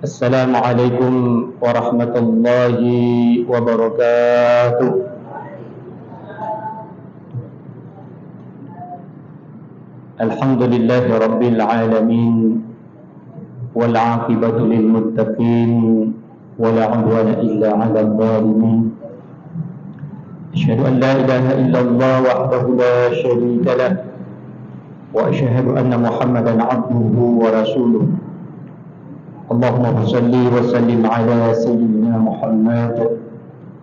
Assalamualaikum warahmatullahi wabarakatuh. Alhamdulillahi rabbil alamin, wal 'aqibatu lil muttaqin, wala 'udwana illa 'alal zalimin. Asyhadu an la ilaha illallah wahdahu la syarika lah, wa asyhadu anna Muhammadan 'abduhu wa rasuluh. Allahumma shalli wa sallim ala sayyidina Muhammad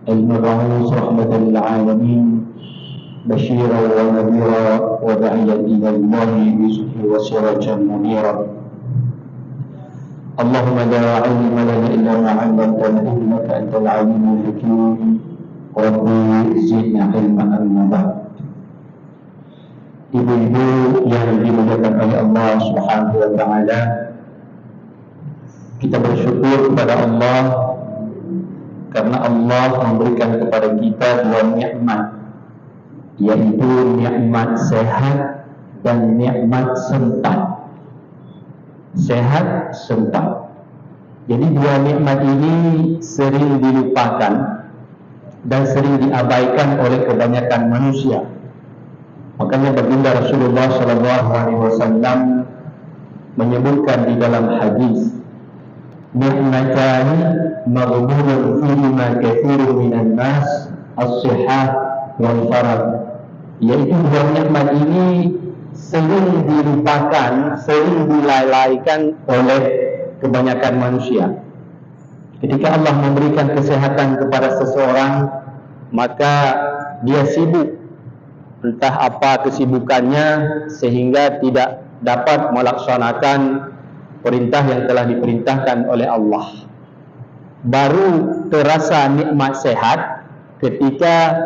al-mab'uts rahmatan lil alamin, basyiran wa nadhira wa da'iyan ila Allah bi'izzatihi wa sirajan munira. Allahumma la 'ilma lana illa ma 'allamtana innaka antal 'alimul hakim. Rabbi zidni ilman amma ba'd. Ibu-ibu yang dimuliakan oleh Allah Subhanahu wa taala, kita bersyukur kepada Allah karena Allah memberikan kepada kita dua nikmat, yaitu nikmat sehat dan nikmat sempat. Sehat, sempat. Jadi dua nikmat ini sering dilupakan dan sering diabaikan oleh kebanyakan manusia. Makanya baginda Rasulullah SAW menyebutkan di dalam hadis, nikmatani maghdubun fihima katsirun minan nas, as-sihah wal farag. Yaitu dua nikmat ini sering dilupakan, sering dilalaikan oleh kebanyakan manusia. Ketika Allah memberikan kesehatan kepada seseorang, maka dia sibuk, entah apa kesibukannya, sehingga tidak dapat melaksanakan perintah yang telah diperintahkan oleh Allah. Baru terasa nikmat sehat ketika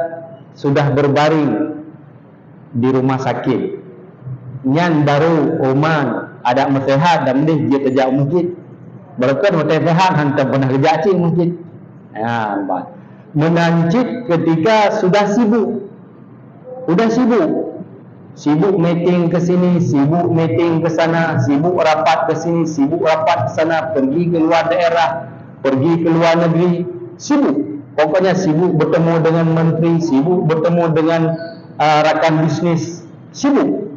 sudah berbaring di rumah sakit. Nyan baru oman ada mesehat dan mendih dia kerja masjid. Berkat mesehat hantar pernah kerja cik masjid. Menancit ketika sudah sibuk. Sibuk meeting ke sini, sibuk meeting ke sana, sibuk rapat ke sini, sibuk rapat ke sana, pergi ke luar daerah, pergi ke luar negeri, sibuk. Pokoknya sibuk bertemu dengan menteri, sibuk bertemu dengan rakan bisnis, sibuk.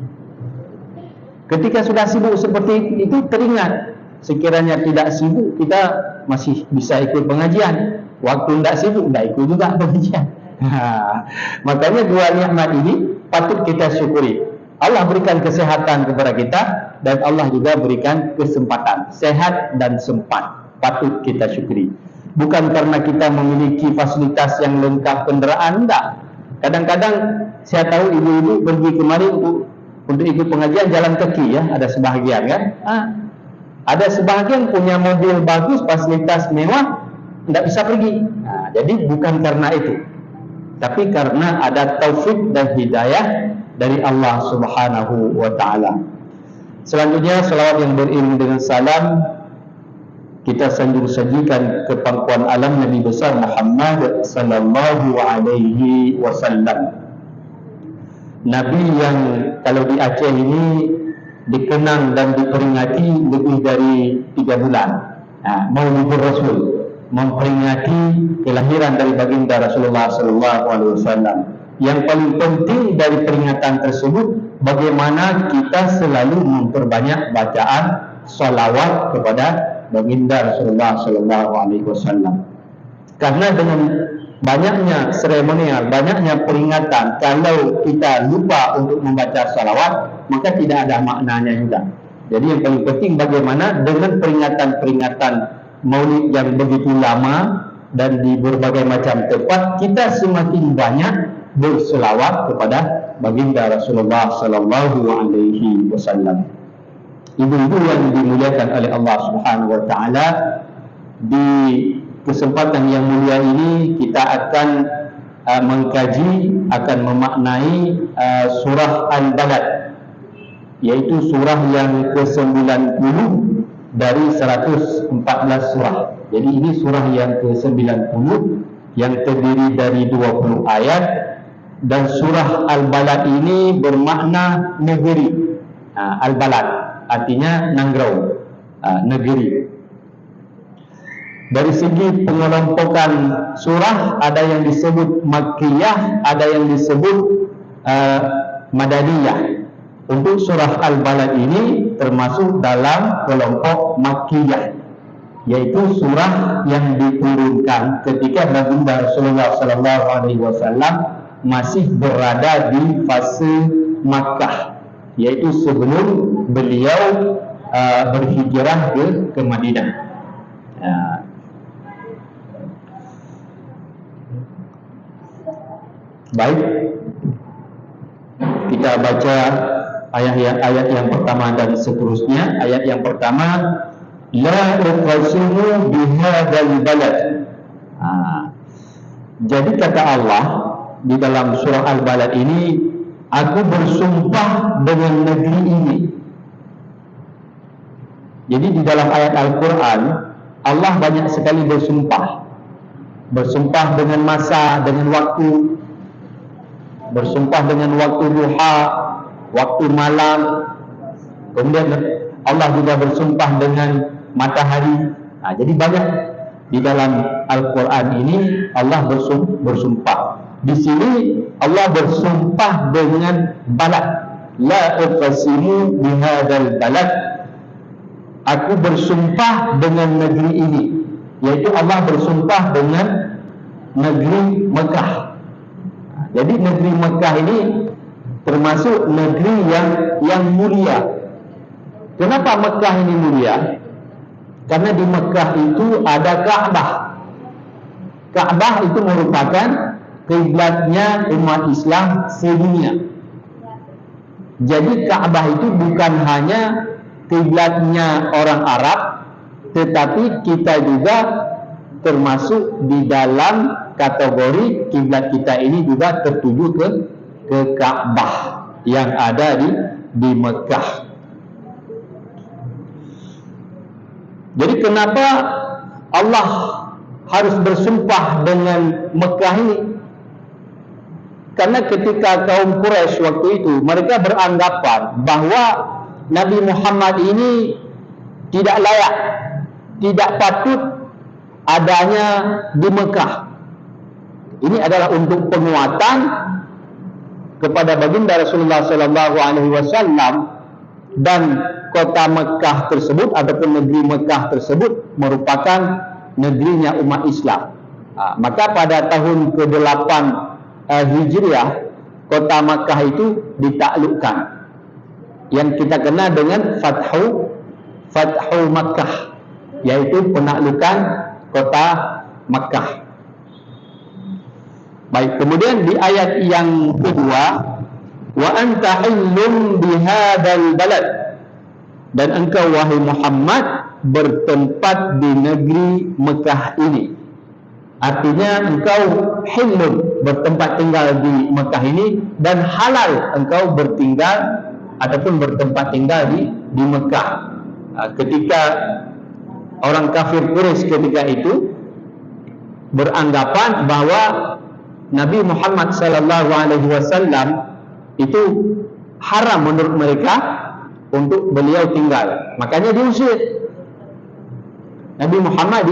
Ketika sudah sibuk seperti itu, teringat sekiranya tidak sibuk kita masih bisa ikut pengajian. Waktu tidak sibuk, tidak ikut juga pengajian. Makanya dua nikmat ini patut kita syukuri. Allah berikan kesehatan kepada kita dan Allah juga berikan kesempatan. Sehat dan sempat patut kita syukuri. Bukan karena kita memiliki fasilitas yang lengkap kenderaan, tidak. Kadang-kadang saya tahu ibu-ibu pergi kemari untuk ikut pengajian jalan kaki, ya, ada sebahagian kan. Ada sebahagian punya mobil bagus, fasilitas mewah, tidak bisa pergi. Jadi bukan karena itu, tapi karena ada taufik dan hidayah dari Allah Subhanahu wa ta'ala. Selanjutnya, selawat yang beriring dengan salam kita sanjung sajikan ke pangkuan alam Nabi besar Muhammad sallallahu alaihi wasallam. Nabi yang kalau di Aceh ini dikenang dan diperingati lebih dari 3 bulan. Maulidul Rasul, memperingati kelahiran dari baginda Rasulullah SAW. Yang paling penting dari peringatan tersebut, bagaimana kita selalu memperbanyak bacaan salawat kepada baginda Rasulullah SAW. Karena dengan banyaknya seremonial, banyaknya peringatan, kalau kita lupa untuk membaca salawat, maka tidak ada maknanya juga. Jadi yang paling penting bagaimana dengan peringatan-peringatan maulid yang begitu lama dan di berbagai macam tempat, kita semakin banyak berselawat kepada baginda Rasulullah sallallahu alaihi wasallam. Ibu-ibu yang dimuliakan oleh Allah Subhanahu wa taala, di kesempatan yang mulia ini kita akan mengkaji, akan memaknai surah Al-Balad, yaitu surah yang ke-90 dari 114 surah. Jadi ini surah yang ke-90 yang terdiri dari 20 ayat, dan surah Al-Balad ini bermakna negeri. Al-Balad artinya Nangrau, negeri. Dari segi pengelompokan surah, ada yang disebut Makkiyah, ada yang disebut Madaniyah. Untuk surah Al-Balad ini termasuk dalam kelompok Makkiyah, yaitu surah yang diturunkan ketika Baginda Rasulullah SAW masih berada di fase Makkah, yaitu sebelum beliau berhijrah ke Madinah. Baik, kita baca ayat yang pertama dan seterusnya. Ayat yang pertama, la uqsimu bihadzal balad. Jadi kata Allah di dalam surah Al-Balad ini, aku bersumpah dengan negeri ini. Jadi di dalam ayat Al-Quran, Allah banyak sekali bersumpah. Bersumpah dengan masa, dengan waktu. Bersumpah dengan waktu duha, waktu malam. Kemudian Allah juga bersumpah dengan matahari. Jadi banyak di dalam Al-Quran ini Allah bersumpah. Di sini Allah bersumpah dengan balad. La uqsimu bihadzal balad. Aku bersumpah dengan negeri ini, yaitu Allah bersumpah dengan negeri Mekah. Jadi negeri Mekah ini termasuk negeri yang mulia. Kenapa Mekah ini mulia? Karena di Mekah itu ada Ka'bah. Ka'bah itu merupakan kiblatnya umat Islam sedunia. Jadi Ka'bah itu bukan hanya kiblatnya orang Arab, tetapi kita juga termasuk di dalam kategori kiblat kita ini juga tertuju ke Ka'bah yang ada di Mekah. Jadi kenapa Allah harus bersumpah dengan Mekah ini? Karena ketika kaum Quraisy waktu itu, mereka beranggapan bahwa Nabi Muhammad ini tidak layak, tidak patut adanya di Mekah. Ini adalah untuk penguatan kepada baginda Rasulullah SAW, dan kota Mekah tersebut ataupun negeri Mekah tersebut merupakan negerinya umat Islam. Maka pada tahun ke-8 Hijriah, kota Mekah itu ditaklukkan, yang kita kenal dengan Fathu Makkah, yaitu penaklukan kota Makkah. Baik, kemudian di ayat yang kedua, wa anta hillum bihadzal balad, dan engkau wahai Muhammad bertempat di negeri Mekah ini. Artinya engkau hillum, bertempat tinggal di Mekah ini, dan halal engkau bertinggal ataupun bertempat tinggal di Mekah. Ketika orang kafir Quraisy ketika itu beranggapan bahwa Nabi Muhammad SAW itu haram menurut mereka untuk beliau tinggal, makanya diusir. Nabi Muhammad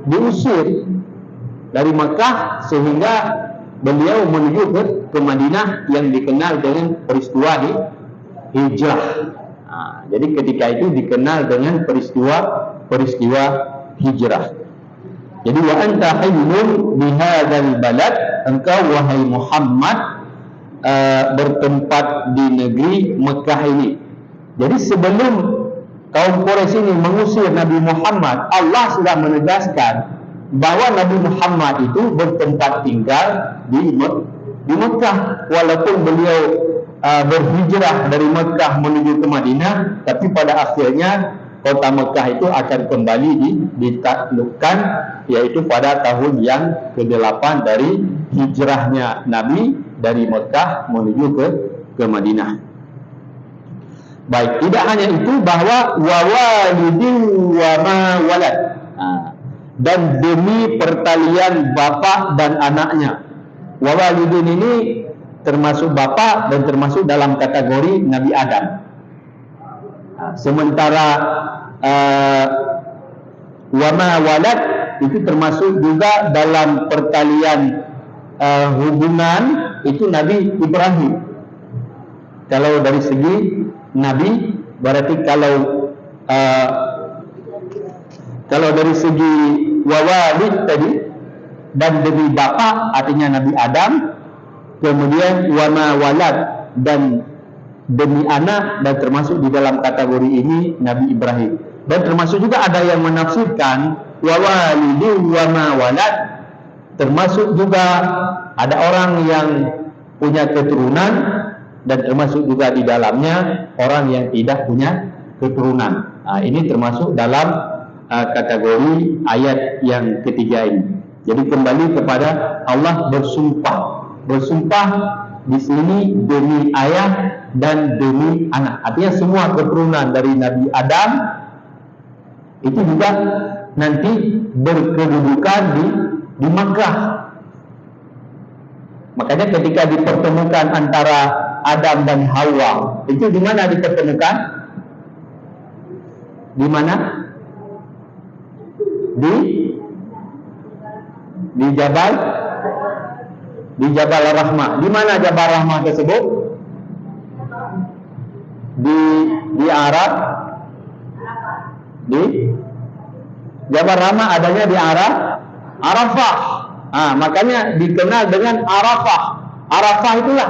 diusir dari Mekah sehingga beliau menuju ke Madinah yang dikenal dengan peristiwa hijrah. Jadi ketika itu dikenal dengan peristiwa hijrah. Jadi wa anta hillun bihadzal balad, engkau wahai Muhammad bertempat di negeri Mekah ini. Jadi sebelum kaum Quraisy ini mengusir Nabi Muhammad, Allah sudah menegaskan bahwa Nabi Muhammad itu bertempat tinggal di Mekah. Walaupun beliau berhijrah dari Mekah menuju ke Madinah, tapi pada akhirnya kota Mekah itu akan kembali ditaklukkan, yaitu pada tahun yang ke-8 dari hijrahnya Nabi dari Mekah menuju ke Madinah. Baik, tidak hanya itu, bahwa wawalidin wa ma walad, dan demi pertalian bapak dan anaknya. Wawalidin ini termasuk bapak dan termasuk dalam kategori Nabi Adam. Sementara wa ma walad itu termasuk juga dalam pertalian hubungan itu Nabi Ibrahim. Kalau dari segi Nabi, berarti kalau dari segi wawalid tadi dan demi bapa artinya Nabi Adam, kemudian wama walad dan demi anak, dan termasuk di dalam kategori ini Nabi Ibrahim. Dan termasuk juga ada yang menafsirkan wawalidin wama walad, termasuk juga ada orang yang punya keturunan, dan termasuk juga di dalamnya orang yang tidak punya keturunan. Ini termasuk dalam kategori ayat yang ketiga ini. Jadi kembali kepada Allah bersumpah. Bersumpah di sini demi ayah dan demi anak. Artinya semua keturunan dari Nabi Adam itu juga nanti berkedudukan di Makkah. Makanya ketika dipertemukan antara Adam dan Hawa, itu di mana dipertemukan? Di mana? Di Jabal Rahmah. Di mana Jabal Rahmah tersebut? Di Arab. Di Jabal Rahmah adanya di Arafah. Makanya dikenal dengan Arafah. Arafah itulah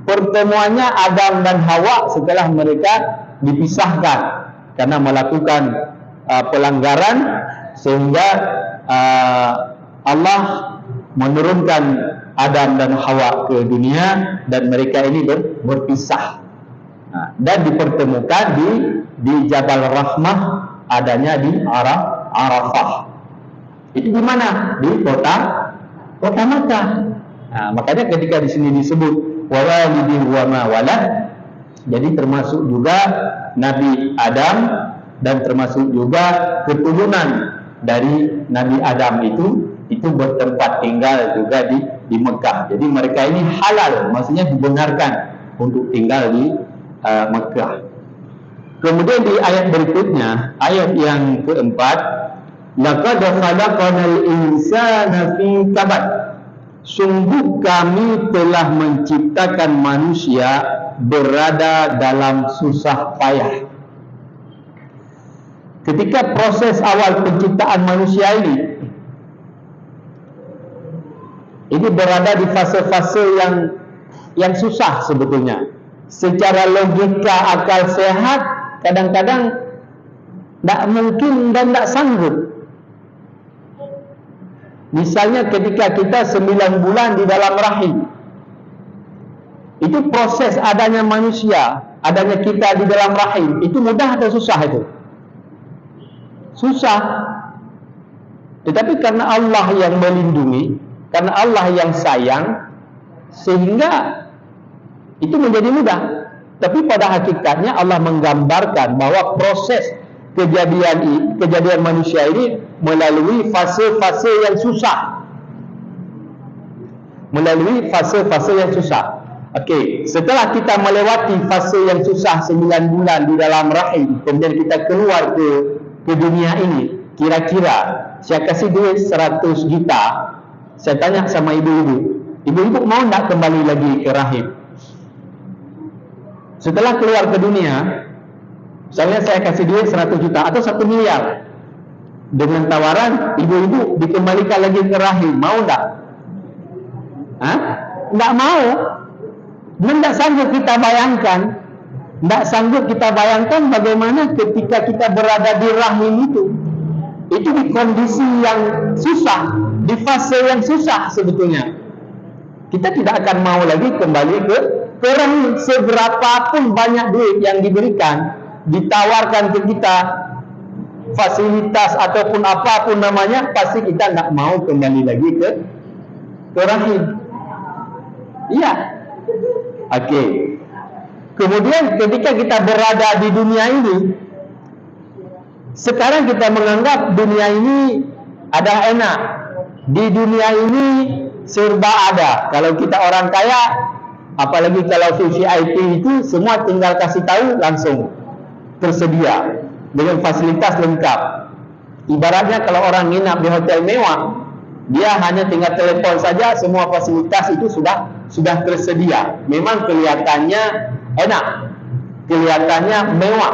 pertemuannya Adam dan Hawa setelah mereka dipisahkan karena melakukan pelanggaran, sehingga Allah menurunkan Adam dan Hawa ke dunia dan mereka ini berpisah. Dan dipertemukan di Jabal Rahmah, adanya di Arafah. Itu di mana? Di kota Makkah. Makanya ketika di sini disebut wawalidin wa ma walad, jadi termasuk juga Nabi Adam dan termasuk juga keturunan dari Nabi Adam itu bertempat tinggal juga di Mekah. Jadi mereka ini halal, maksudnya dibenarkan untuk tinggal di Mekah. Kemudian di ayat berikutnya, ayat yang keempat, laqad khalaqnal insana fi kabad. Sungguh kami telah menciptakan manusia berada dalam susah payah. Ketika proses awal penciptaan manusia ini berada di fase-fase yang susah sebetulnya. Secara logika akal sehat kadang-kadang tidak mungkin dan tidak sanggup. Misalnya ketika kita 9 bulan di dalam rahim, itu proses adanya manusia, adanya kita di dalam rahim, itu mudah atau susah itu? Susah. Tetapi karena Allah yang melindungi, karena Allah yang sayang, sehingga itu menjadi mudah. Tapi pada hakikatnya Allah menggambarkan bahwa proses kejadian manusia ini melalui fase-fase yang susah. Melalui fase-fase yang susah. Okey, setelah kita melewati fase yang susah 9 bulan di dalam rahim, kemudian kita keluar ke dunia ini, kira-kira saya kasih duit 100 juta, saya tanya sama ibu-ibu mau tak kembali lagi ke rahim? Setelah keluar ke dunia, misalnya saya kasih duit 100 juta atau 1 miliar dengan tawaran ibu-ibu dikembalikan lagi ke rahim, mau tak? Tak mau. Tidak sanggup kita bayangkan. Tidak sanggup kita bayangkan bagaimana ketika kita berada di rahim itu di kondisi yang susah, di fase yang susah sebetulnya. Kita tidak akan mau lagi kembali ke rahim. Seberapapun banyak duit yang diberikan, ditawarkan ke kita fasilitas ataupun apapun namanya, pasti kita tidak mau kembali lagi ke rahim. Iya. Okey. Kemudian ketika kita berada di dunia ini, sekarang kita menganggap dunia ini ada enak. Di dunia ini serba ada. Kalau kita orang kaya, apalagi kalau VVIP itu semua tinggal kasih tahu langsung tersedia dengan fasilitas lengkap. Ibaratnya kalau orang nginap di hotel mewah, dia hanya tinggal telepon saja, semua fasilitas itu sudah tersedia. Memang kelihatannya enak, kelihatannya mewah.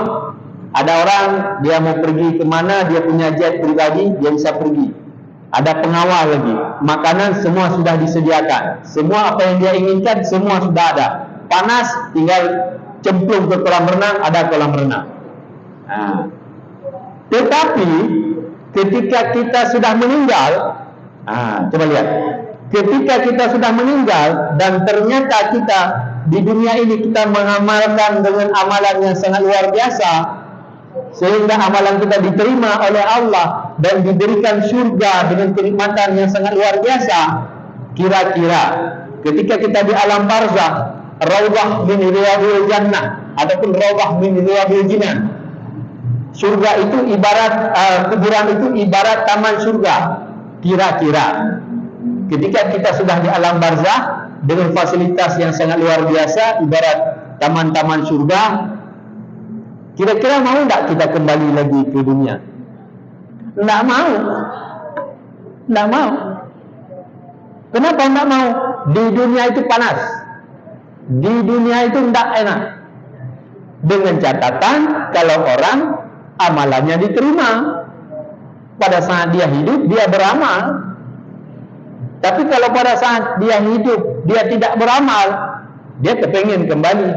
Ada orang dia mau pergi kemana, dia punya jet pribadi, dia bisa pergi. Ada pengawal lagi, makanan semua sudah disediakan, semua apa yang dia inginkan semua sudah ada. Panas, tinggal cemplung ke kolam renang, ada kolam renang. Nah, tetapi ketika kita sudah meninggal, coba lihat, ketika kita sudah meninggal dan ternyata kita di dunia ini kita mengamalkan dengan amalan yang sangat luar biasa, sehingga amalan kita diterima oleh Allah dan diberikan surga dengan kenikmatan yang sangat luar biasa. Kira-kira ketika kita di alam barzakh, raudhah min riyadil jannah ataupun raudhah min riyadil jinan, surga itu ibarat kuburan itu ibarat taman surga. Kira-kira ketika kita sudah di alam barzakh dengan fasilitas yang sangat luar biasa ibarat taman-taman surga, kira-kira mau tidak kita kembali lagi ke dunia? Tidak mau. Tidak mau. Kenapa tidak mau? Di dunia itu panas, di dunia itu tidak enak. Dengan catatan kalau orang amalannya diterima. Pada saat dia hidup, dia beramal. Tapi kalau pada saat dia hidup, dia tidak beramal, dia kepengen kembali.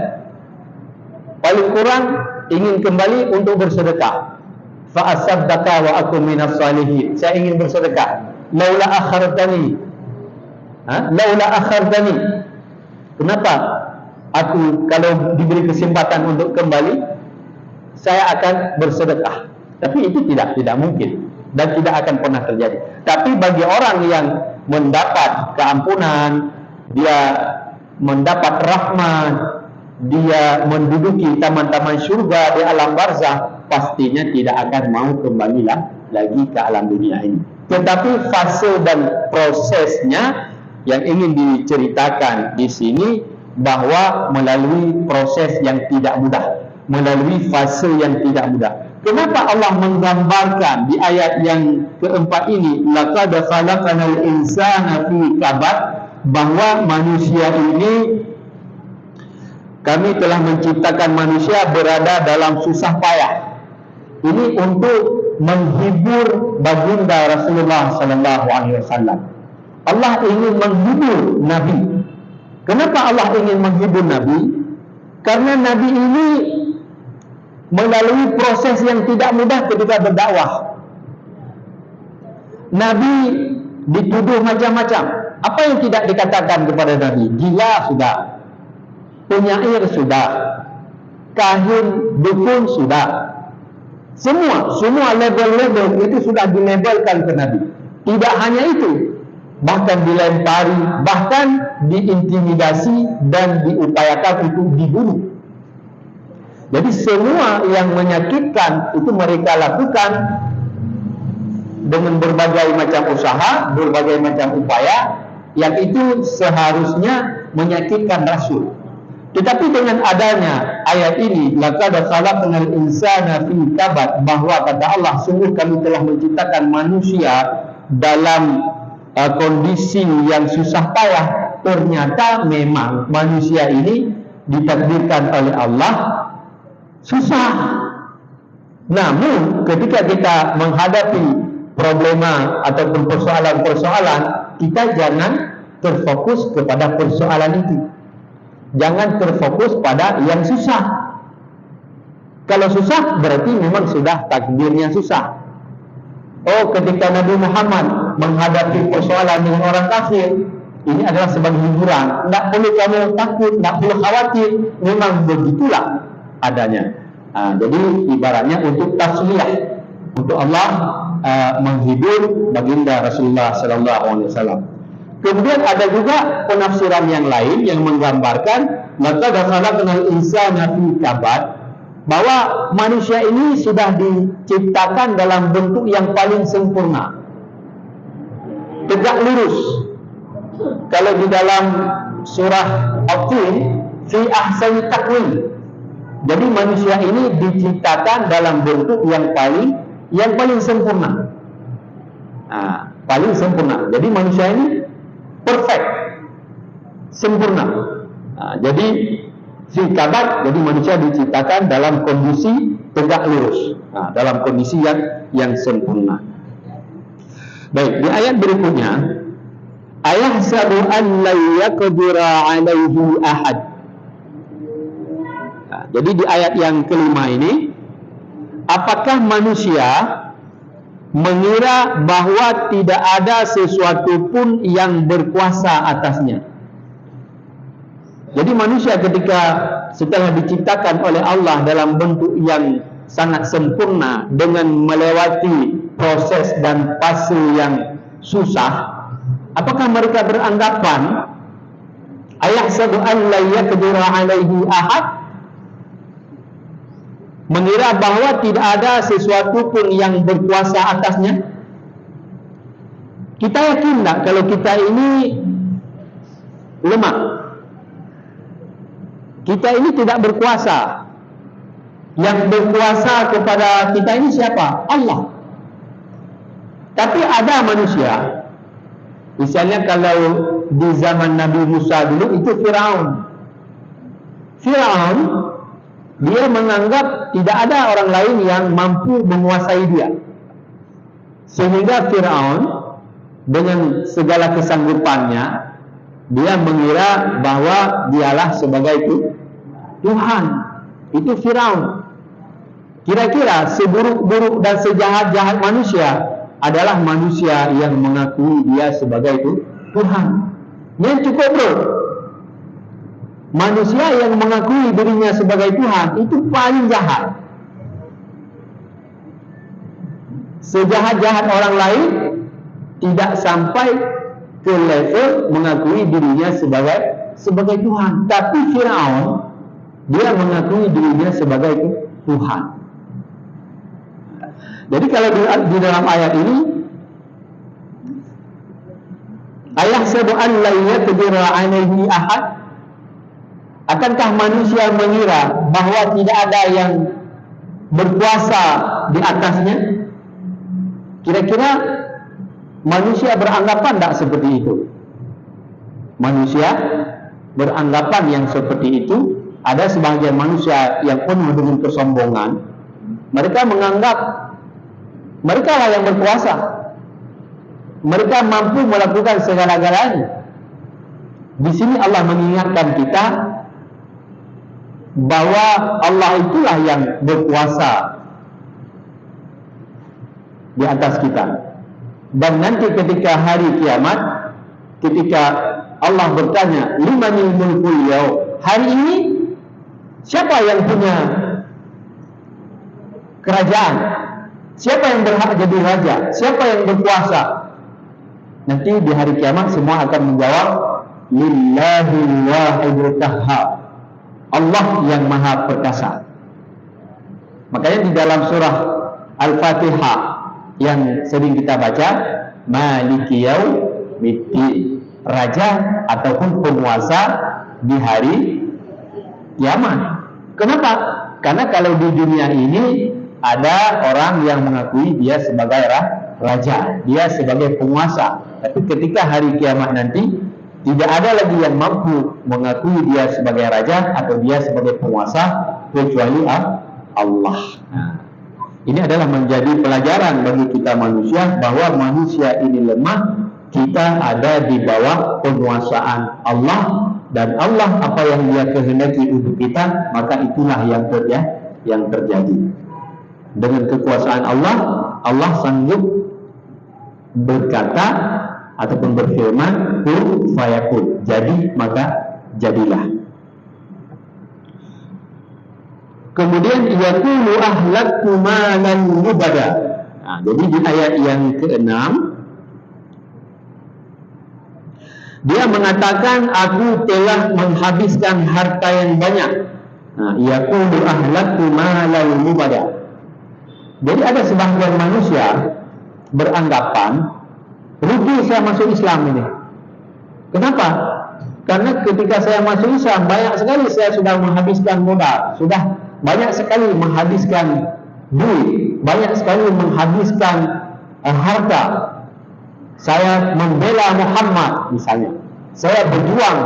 Paling kurang ingin kembali untuk bersedekah. Fa asaddaqa wa akum minas salihin. Saya ingin bersedekah. Laula akhartani. Laula akhartani. Kenapa aku kalau diberi kesempatan untuk kembali, saya akan bersedekah. Tapi itu tidak mungkin dan tidak akan pernah terjadi. Tapi bagi orang yang mendapat keampunan, dia mendapat rahmat, dia menduduki taman-taman surga di alam barzakh, pastinya tidak akan mau kembali lagi ke alam dunia ini. Tetapi fase dan prosesnya yang ingin diceritakan di sini, bahwa melalui proses yang tidak mudah, melalui fase yang tidak mudah. Kenapa Allah menggambarkan di ayat yang keempat ini, laqad khalaqnal insana fi kabad, bahwa manusia ini, kami telah menciptakan manusia berada dalam susah payah. Ini untuk menghibur baginda Rasulullah sallallahu alaihi wasallam. Allah ingin menghibur Nabi. Kenapa Allah ingin menghibur Nabi? Karena Nabi ini melalui proses yang tidak mudah ketika berdakwah. Nabi dituduh macam-macam. Apa yang tidak dikatakan kepada Nabi? Gila sudah, penyair sudah, kahin, dukun sudah, semua label-label itu sudah dilabelkan ke Nabi. Tidak hanya itu, bahkan dilempari, bahkan diintimidasi dan diupayakan untuk dibunuh. Jadi semua yang menyakitkan itu mereka lakukan dengan berbagai macam usaha, berbagai macam upaya, yang itu seharusnya menyakitkan Rasul. Tetapi dengan adanya ayat ini, laqad khalaqnal insana fi kabad, bahwa kata Allah, sungguh kami telah menciptakan manusia dalam kondisi yang susah payah. Ternyata memang manusia ini ditakdirkan oleh Allah susah. Namun ketika kita menghadapi problema ataupun persoalan-persoalan, kita jangan terfokus kepada persoalan itu. Jangan terfokus pada yang susah. Kalau susah berarti memang sudah takdirnya susah. Oh, ketika Nabi Muhammad menghadapi persoalan dengan orang kafir, ini adalah sebagai hiburan. Tidak perlu kamu takut, tidak perlu khawatir. Memang begitulah adanya. Jadi ibaratnya untuk tasliyah, untuk Allah menghibur baginda Rasulullah sallallahu alaihi wasallam. Kemudian ada juga penafsiran yang lain yang menggambarkan laqad khalaqnal insana fi kabad, bahwa manusia ini sudah diciptakan dalam bentuk yang paling sempurna, tegak lurus. Kalau di dalam surah At-Tin, fi ahsani taqwim. Jadi manusia ini diciptakan dalam bentuk yang paling yang paling sempurna. Paling sempurna. Jadi manusia ini perfect, sempurna. Jadi kabar, jadi manusia diciptakan dalam kondisi tegak lurus, dalam kondisi yang sempurna. Baik, di ayat berikutnya, ayahsabu an la yaqdira alaihi ahad. Jadi di ayat yang kelima ini, apakah manusia mengira bahwa tidak ada sesuatu pun yang berkuasa atasnya? Jadi manusia ketika setelah diciptakan oleh Allah dalam bentuk yang sangat sempurna dengan melewati proses dan fase yang susah, apakah mereka beranggapan ayahsabu an la yaqdira alaihi ahad, mengira bahwa tidak ada sesuatu pun yang berkuasa atasnya? Kita yakin tak kalau kita ini lemah? Kita ini tidak berkuasa. Yang berkuasa kepada kita ini siapa? Allah. Tapi ada manusia, misalnya kalau di zaman Nabi Musa dulu itu Firaun. Dia menganggap tidak ada orang lain yang mampu menguasai dia, sehingga Firaun dengan segala kesanggupannya, dia mengira bahwa dialah sebagai Tuhan. Itu Firaun. Kira-kira seburuk-buruk dan sejahat-jahat manusia adalah manusia yang mengakui dia sebagai Tuhan. Yang cukup bro, manusia yang mengakui dirinya sebagai Tuhan itu paling jahat. Sejahat-jahat orang lain tidak sampai ke level mengakui dirinya sebagai Tuhan. Tapi Firaun, dia mengakui dirinya sebagai Tuhan. Jadi kalau di dalam ayat ini, ayahsabu an la yaqdira alaihi ahad, akankah manusia mengira bahwa tidak ada yang berkuasa di atasnya? Kira-kira manusia beranggapan tak seperti itu? Manusia beranggapan yang seperti itu. Ada sebagian manusia yang penuh dengan kesombongan. Mereka menganggap mereka lah yang berkuasa. Mereka mampu melakukan segala-galanya. Di sini Allah mengingatkan kita bahwa Allah itulah yang berkuasa di atas kita. Dan nanti ketika hari kiamat, ketika Allah bertanya, limanil mulkul yaum, hari ini siapa yang punya kerajaan? Siapa yang berhak jadi raja? Siapa yang berkuasa? Nanti di hari kiamat semua akan menjawab, lillahil wahidul qahhar, Allah yang maha perkasa. Makanya di dalam surah Al-Fatihah yang sering kita baca, Maliki yaumiddin, raja ataupun penguasa di hari kiamat. Kenapa? Karena kalau di dunia ini ada orang yang mengakui dia sebagai raja, dia sebagai penguasa. Tapi ketika hari kiamat nanti, tidak ada lagi yang mampu mengakui dia sebagai raja atau dia sebagai penguasa kecuali Allah. Ini adalah menjadi pelajaran bagi kita manusia bahwa manusia ini lemah, kita ada di bawah penguasaan Allah, dan Allah apa yang dia kehendaki untuk kita, maka itulah yang terjadi. Dengan kekuasaan Allah, Allah sanggup berkata ataupun berfirman, kun fayakun, jadi maka jadilah. Kemudian yaqulu ahlaktu malan lubada. Jadi di ayat yang ke-6 dia mengatakan, aku telah menghabiskan harta yang banyak. Yaqulu ahlaktu malan lubada. Jadi ada sebagian manusia beranggapan rugi saya masuk Islam ini. Kenapa? Karena ketika saya masuk Islam, banyak sekali saya sudah menghabiskan modal, sudah banyak sekali menghabiskan duit, banyak sekali menghabiskan harta. Saya membela Muhammad misalnya, saya berjuang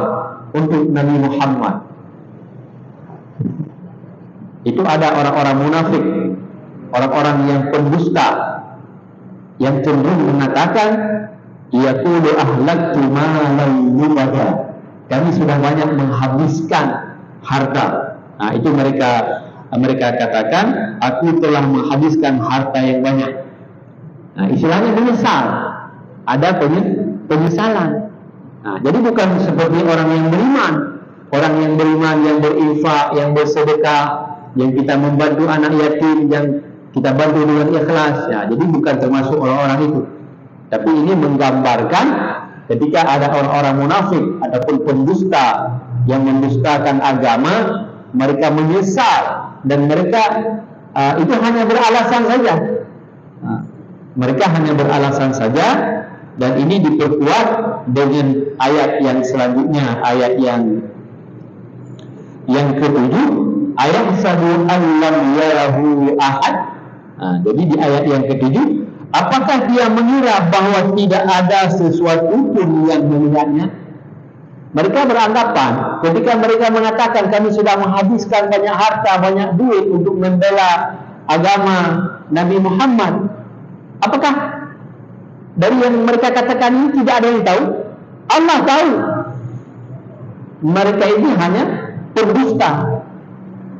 untuk Nabi Muhammad. Itu ada orang-orang munafik, orang-orang yang pendusta, yang cenderung mengatakan, yaqulu ahlaktu malan lubada, kami sudah banyak menghabiskan harta. Nah, itu mereka katakan, aku telah menghabiskan harta yang banyak. Nah, istilahnya menyesal, ada penyesalan. Nah, jadi bukan seperti orang yang beriman. Orang yang beriman, yang berinfak, yang bersedekah, yang kita membantu anak yatim, yang kita bantu dengan ikhlas. Ya, jadi bukan termasuk orang-orang itu. Tapi ini menggambarkan ketika ada orang-orang munafik ataupun pendusta yang mendustakan agama, mereka menyesal dan mereka itu hanya beralasan saja. Mereka hanya beralasan saja, dan ini diperkuat dengan ayat yang selanjutnya, ayat yang ke-7, ayat sadu allam yarahu ahad. Jadi di ayat yang ke-7, apakah dia mengira bahwa tidak ada sesuatu pun yang melihatnya? Mereka beranggapan ketika mereka mengatakan kami sudah menghabiskan banyak harta, banyak duit untuk membela agama Nabi Muhammad, apakah dari yang mereka katakan ini tidak ada yang tahu? Allah tahu. Mereka ini hanya pendusta,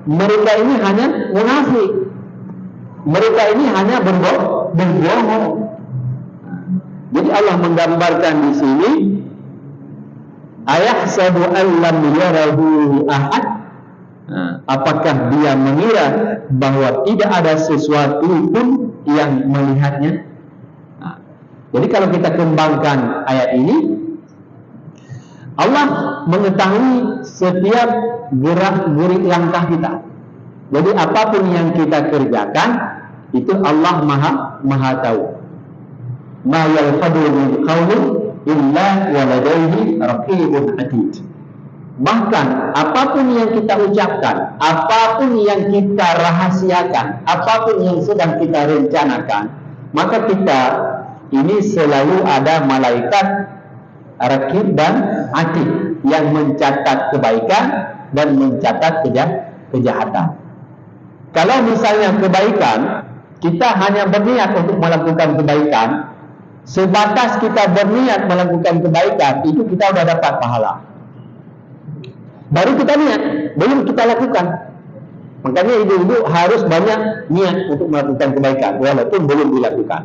mereka ini hanya munafik, mereka ini hanya berbohong. Jadi Allah menggambarkan di sini, ayahsabu an lam yarahu ahad, apakah dia mengira bahwa tidak ada sesuatu pun yang melihatnya? Jadi kalau kita kembangkan ayat ini, Allah mengetahui setiap gerak-gerik langkah kita. Jadi apapun yang kita kerjakan, itu Allah maha tahu. Ma yalfadhu min qawlin illa wa ladayhi raqibun atid. Bahkan apapun yang kita ucapkan, apapun yang kita rahasiakan, apapun yang sedang kita rencanakan, maka kita ini selalu ada malaikat raqib dan atid yang mencatat kebaikan dan mencatat kejahatan. Kalau misalnya kebaikan, kita hanya berniat untuk melakukan kebaikan, sebatas kita berniat melakukan kebaikan, itu kita sudah dapat pahala. Baru kita niat, belum kita lakukan. Makanya ibu-ibu harus banyak niat untuk melakukan kebaikan, walaupun belum dilakukan.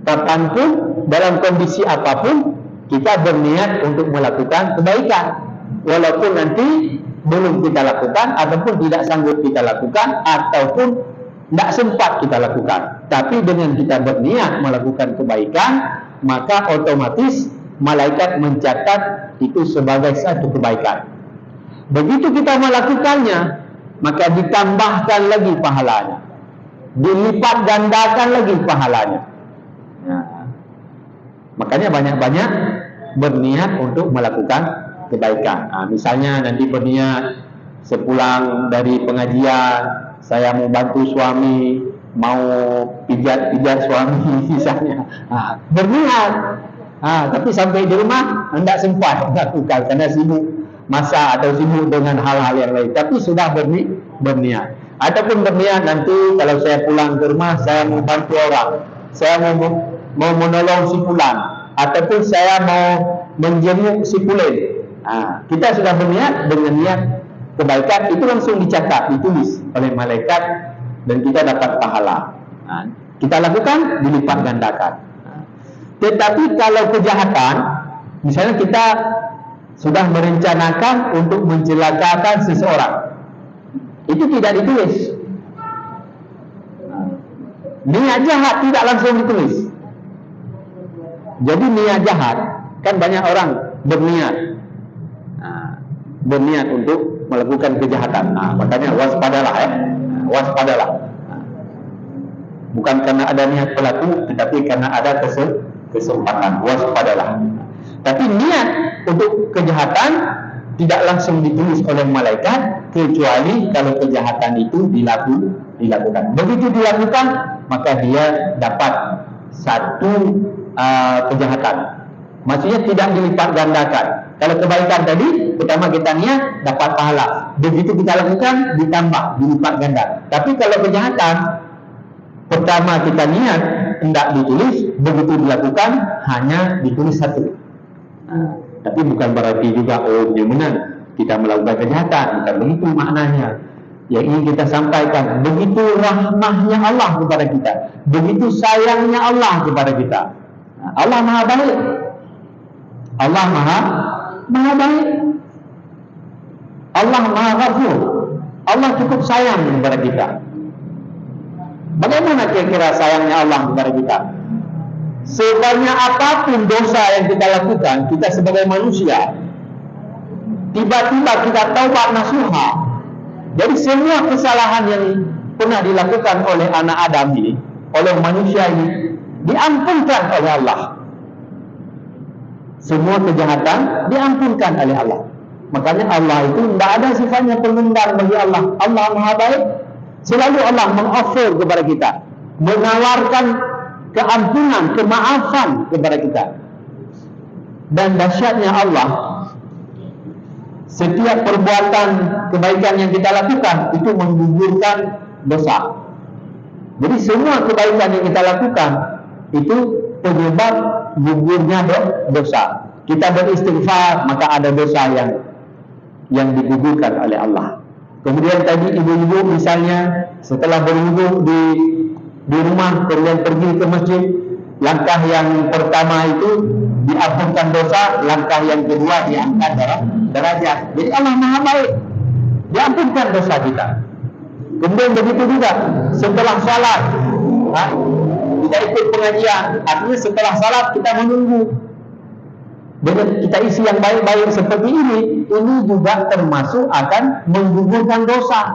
Kapanpun, dalam kondisi apapun, kita berniat untuk melakukan kebaikan, walaupun nanti belum kita lakukan, ataupun tidak sanggup kita lakukan, ataupun tidak sempat kita lakukan. Tapi dengan kita berniat melakukan kebaikan, maka otomatis malaikat mencatat itu sebagai satu kebaikan. Begitu kita melakukannya, maka ditambahkan lagi pahalanya, dilipat gandakan lagi pahalanya. Makanya banyak-banyak berniat untuk melakukan kebaikan. Misalnya nanti berniat sepulang dari pengajian, saya mau bantu suami, mau pijat suami misalnya. Berniat. Tapi sampai di rumah tidak sempat melakukan karena sibuk masak atau sibuk dengan hal-hal yang lain. Tapi sudah berniat. Ataupun berniat nanti kalau saya pulang ke rumah, saya mau bantu orang, saya mau menolong si fulan, ataupun saya mau menjenguk si fulan. Kita sudah berniat dengan niat kebaikan, itu langsung dicatat, ditulis oleh malaikat, dan kita dapat pahala. Kita lakukan, dilipat gandakan. Tetapi kalau kejahatan, misalnya kita sudah merencanakan untuk mencelakakan seseorang, itu tidak ditulis. Niat jahat tidak langsung ditulis. Jadi niat jahat, kan banyak orang berniat untuk melakukan kejahatan. Makanya waspadalah ya, waspadalah. Bukan karena ada niat pelaku, tetapi karena ada kesempatan. Waspadalah. Tapi niat untuk kejahatan tidak langsung ditulis oleh malaikat kecuali kalau kejahatan itu dilakukan. Begitu dilakukan, maka dia dapat satu kejahatan. Maksudnya tidak dilipat gandakan. Kalau kebaikan tadi, pertama kita niat dapat pahala. Begitu kita lakukan, ditambah, dilipat ganda. Tapi kalau kejahatan, pertama kita niat, tidak ditulis, begitu dilakukan, hanya ditulis satu. Tapi bukan berarti juga, oh dia menang, kita melakukan kejahatan. Bukan begitu maknanya. Yang ingin kita sampaikan, begitu rahmahnya Allah kepada kita, begitu sayangnya Allah kepada kita. Allah Maha Baik. Allah Maha Baik. Allah Maha Ghafur. Allah cukup sayang kepada kita. Bagaimana kira-kira sayangnya Allah kepada kita? Sebanyak apapun dosa yang kita lakukan, kita sebagai manusia, tiba-tiba kita taubat nasuha. Jadi semua kesalahan yang pernah dilakukan oleh anak Adam ini, oleh manusia ini, diampunkan oleh Allah. Semua kejahatan diampunkan oleh Allah. Makanya Allah itu tidak ada sifatnya penghendar bagi Allah. Allah Maha Baik. Selalu Allah mengoffer kepada kita, menawarkan keampunan, kemaafan kepada kita. Dan dahsyatnya Allah, setiap perbuatan kebaikan yang kita lakukan itu menggugurkan dosa. Jadi semua kebaikan yang kita lakukan itu penyebab gugurnya dosa. Kita beristighfar, maka ada dosa yang digugurkan oleh Allah. Kemudian tadi ibu-ibu misalnya setelah berwudu di rumah, kemudian pergi ke masjid, langkah yang pertama itu diampunkan dosa, langkah yang kedua diangkat derajat. Jadi Allah Maha Baik, diampunkan dosa kita. Kemudian begitu juga setelah salat, kita ikut pengajian, artinya setelah salat kita menunggu. Dengan kita isi yang baik-baik seperti ini juga termasuk akan menggugurkan dosa.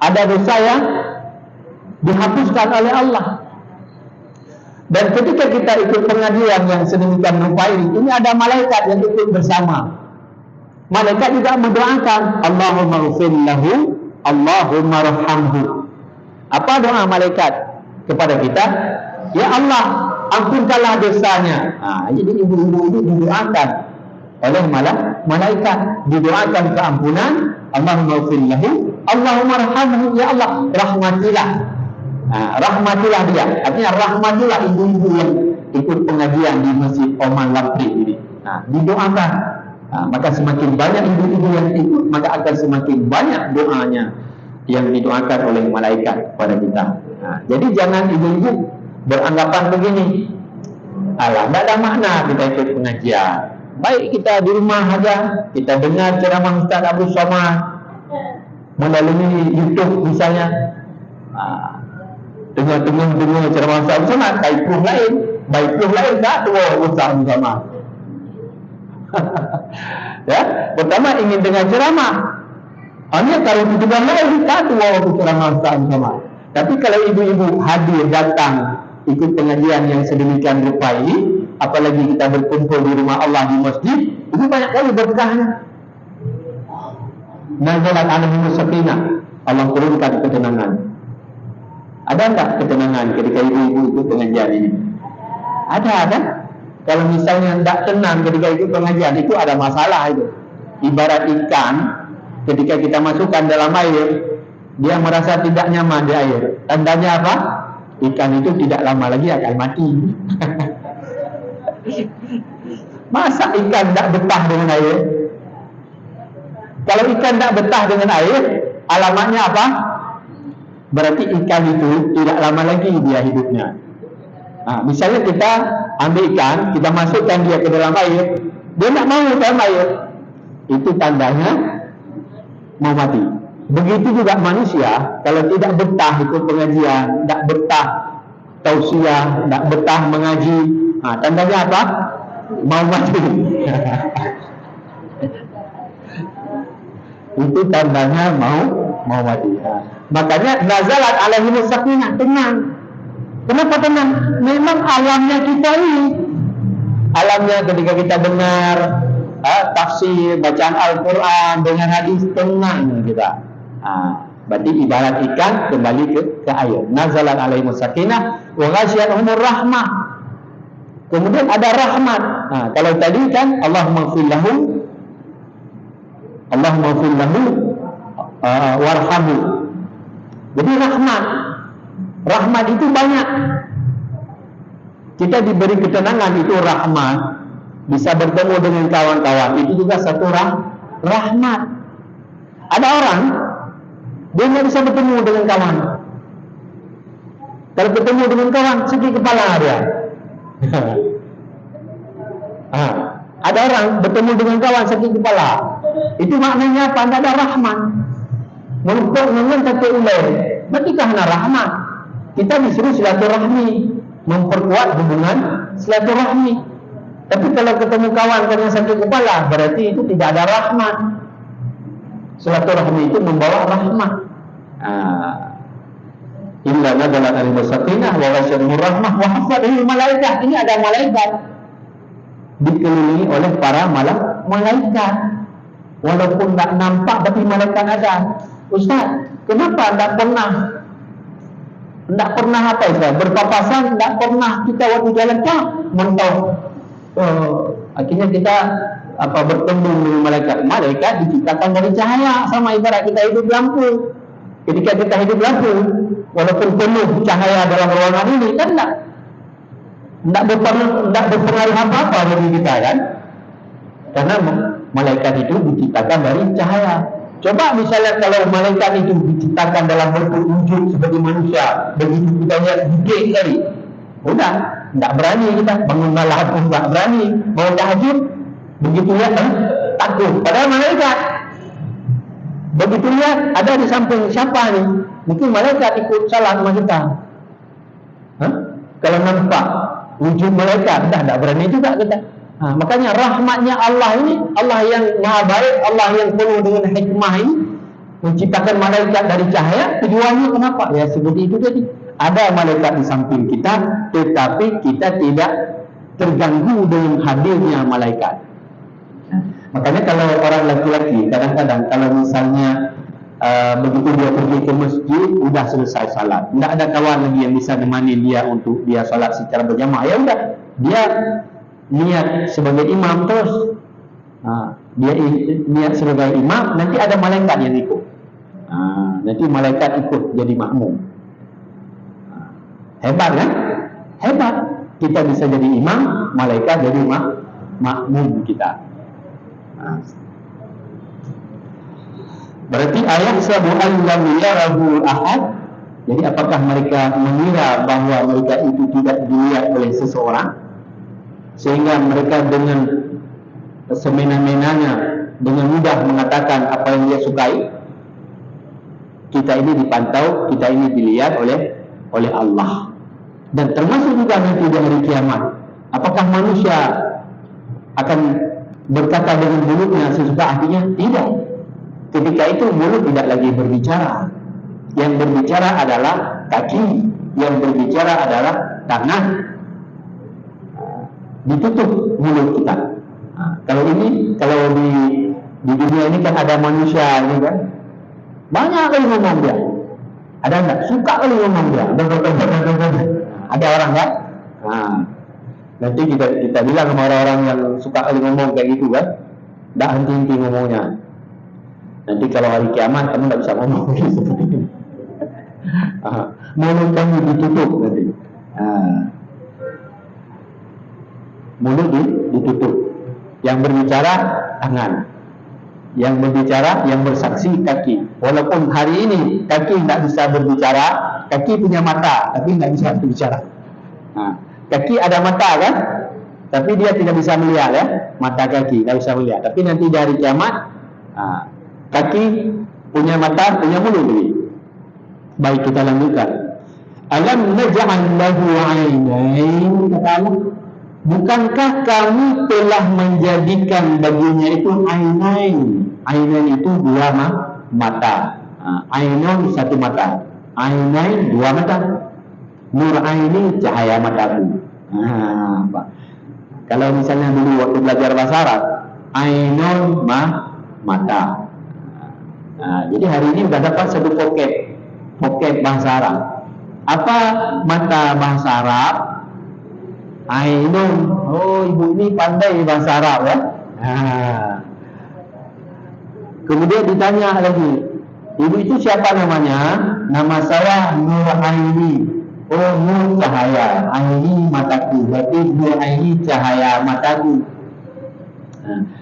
Ada dosa yang dihapuskan oleh Allah. Dan ketika kita ikut pengajian yang sedemikian rupa ini ada malaikat yang ikut bersama. Malaikat juga mendoakan, Allahumma ghfir lahu, Allahumma rahamhu. Apa doa malaikat kepada kita? Ya Allah, ampunkanlah dosanya. Jadi ibu-ibu itu didoakan oleh malaikat, didoakan keampunan. Allahumma ghfir lahu, Allahumma rahamhu. Ya Allah, rahmatilah. Rahmatilah dia. Artinya rahmatilah ibu-ibu yang ikut pengajian di Masjid Oman Lapri ini. Didoakan. Maka semakin banyak ibu-ibu yang ikut, maka akan semakin banyak doanya yang didoakan oleh malaikat kepada kita. Jadi jangan ibu-ibu beranggapan begini, alah, tidak ada makna kita ikut pengajian. Baik kita di rumah saja, kita dengar ceramah Ustaz Abdul Somad melalui YouTube misalnya. Dengar ceramah Ustaz Abdul Somad, baiklah lain tak dua Ustaz Abdul Somad. Ya, pertama ingin dengar ceramah. Hanya kalau tujuan lain tak dua ceramah Ustaz Abdul Somad. Tapi kalau ibu-ibu hadir datang ikut pengajian yang sedemikian rupa ini, apalagi kita berkumpul di rumah Allah di masjid, itu banyak kali berkahnya. Nazalat alaihim sakinah, Allah turunkan ketenangan. Ada tak ketenangan ketika ibu-ibu ikut pengajian ini? Ada. Kalau misalnya tidak tenang ketika ikut pengajian, itu ada masalah itu. Ibarat ikan, ketika kita masukkan dalam air, dia merasa tidak nyaman di air. Tandanya apa? Ikan itu tidak lama lagi akan mati. Masa ikan tidak betah dengan air? Kalau ikan tidak betah dengan air, alamatnya apa? Berarti ikan itu tidak lama lagi dia hidupnya. Misalnya kita ambil ikan, kita masukkan dia ke dalam air, dia tidak mau dalam air, itu tandanya mau mati. Begitu juga manusia, kalau tidak betah ikut pengajian, tidak betah tausiah, tidak betah mengaji, tandanya apa? Mau mati. Itu tandanya mau mati. Makanya nazalat alaihimus sakinah, tenang. Kenapa tenang? Memang alamnya kita ini, alamnya ketika kita dengar tafsir, bacaan Al-Quran dengan hadis, tenang kita. Berarti ibarat ikan kembali ke air. Nazalat alaihimus sakinah wa ghasyiyatuhumur rahmah. Kemudian ada rahmat. Kalau tadi kan Allahumma ighfir lahu warhamhu. Jadi rahmat itu banyak. Kita diberi ketenangan, itu rahmat. Bisa bertemu dengan kawan-kawan, itu juga satu rahmat. Ada orang dia nggak bisa bertemu dengan kawan. Kalau bertemu dengan kawan, sakit kepala dia. Ada orang bertemu dengan kawan sakit kepala. Itu maknanya apa? Tidak ada rahmat. Menumpuk dengan satu ulai. Berarti karena rahmat. Kita disuruh silaturahmi, memperkuat hubungan silaturahmi. Tapi kalau ketemu kawan karena sakit kepala, berarti itu tidak ada rahmat. Silaturahmi itu membawa rahmat. Illa nadalat alaihimus sakinah wa ghasyiyatuhumur rahmah wa hafathumul malaikah. Ini ada malaikat dikelilingi oleh para malaikat. Walaupun tak nampak tapi malaikat ada. Ustaz, kenapa tidak pernah apa Ustaz? Berpapasan tidak pernah kita waktu jalan mentok. Akhirnya kita bertemu dengan malaikat diciptakan dari cahaya, sama ibarat kita hidup lampu. Ketika kita hidup lampu, walaupun penuh cahaya dalam ruangan ini, kan tidak berpengaruh apa-apa bagi kita kan? Karena malaikat itu diciptakan dari cahaya. Coba misalnya kalau malaikat itu diciptakan dalam bentuk wujud seperti manusia, begitu kita lihat gede sekali, udah tidak berani kita bangun malam pun tidak berani, mau tahajud begitu lihat takut. Padahal malaikat begitu lihat ada di samping siapa nih, mungkin malaikat ikut salat sama kita. Kalau nampak wujud malaikat, tidak berani juga kita. Makanya rahmatnya Allah ini, Allah yang maha baik, Allah yang penuh dengan hikmah ini, menciptakan malaikat dari cahaya. Tujuannya kenapa? Ya seperti itu tadi. Ada malaikat di samping kita, tetapi kita tidak terganggu dengan hadirnya malaikat. Makanya kalau orang laki-laki, kadang-kadang kalau misalnya begitu dia pergi ke masjid, udah selesai salat, tidak ada kawan lagi yang bisa menemani dia untuk dia salat secara berjamaah, ya udah dia niat sebagai imam terus. Dia niat sebagai imam, nanti ada malaikat yang ikut. Nanti malaikat ikut jadi makmum. Hebat kan? Hebat. Kita bisa jadi imam, malaikat jadi makmum kita. Berarti ayat sabu'an lam yarahu ahad. Jadi apakah mereka mengira bahwa mereka itu tidak dilihat oleh seseorang, sehingga mereka dengan semena-menanya dengan mudah mengatakan apa yang dia sukai? Kita ini dipantau, kita ini dilihat oleh Allah. Dan termasuk juga nanti di hari kiamat, apakah manusia akan berkata dengan mulutnya sesuka hatinya? Tidak. Ketika itu mulut tidak lagi berbicara. Yang berbicara adalah kaki, yang berbicara adalah tangan. Ditutup mulut kita. Kalau di dunia ini kan ada manusia ini kan, banyak kali ngomong dia. Ada enggak? Suka kali ngomong dia. Ada orang kan? Nanti kita bilang sama orang-orang yang suka kali ngomong kayak gitu kan, tidak henti-henti ngomongnya. Nanti kalau hari kiamat kamu tidak bisa ngomong seperti itu. Mulut kamu ditutup nanti. Mulut ditutup. Yang berbicara tangan, yang berbicara, yang bersaksi kaki. Walaupun hari ini kaki tidak bisa berbicara, kaki punya mata tapi tidak bisa berbicara. Kaki ada mata kan, tapi dia tidak bisa melihat ya, mata kaki tidak bisa melihat. Tapi nanti dari kiamat, kaki punya mata, punya mulut ini. Baik, kita lanjutkan. Alam naj'al lahu 'ainain, kata Allah. Bukankah kami telah menjadikan baginya itu ainain? Ainain itu dua mata. Ainain satu mata. Ainain dua mata. Nur aini cahaya mataku. Kalau misalnya dulu waktu belajar bahasa Arab, ainun mata. Jadi hari ini sudah dapat satu poket bahasa Arab. Apa mata bahasa Arab? Ainun. Oh, ibu ini pandai bahasa Arab ya. Kemudian ditanya lagi, ibu itu siapa namanya? Nama saya Nur Aini. Oh, Nur cahaya, Aini mataku. Berarti Nur Aini cahaya mataku.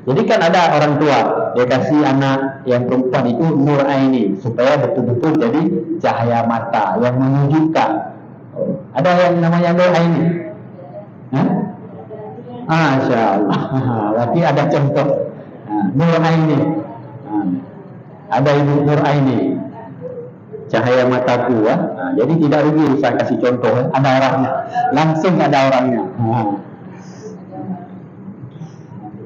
Jadi kan ada orang tua dia kasih anak yang perempuan itu Nur Aini supaya betul-betul jadi cahaya mata yang menunjukkan. Ada yang namanya Nur Aini? Masya Allah. Berarti ada contoh Nur Aini. Ada ibu Nur Aini, cahaya mataku. Jadi tidak rugi saya kasih contoh. Ada orangnya, langsung ada orangnya.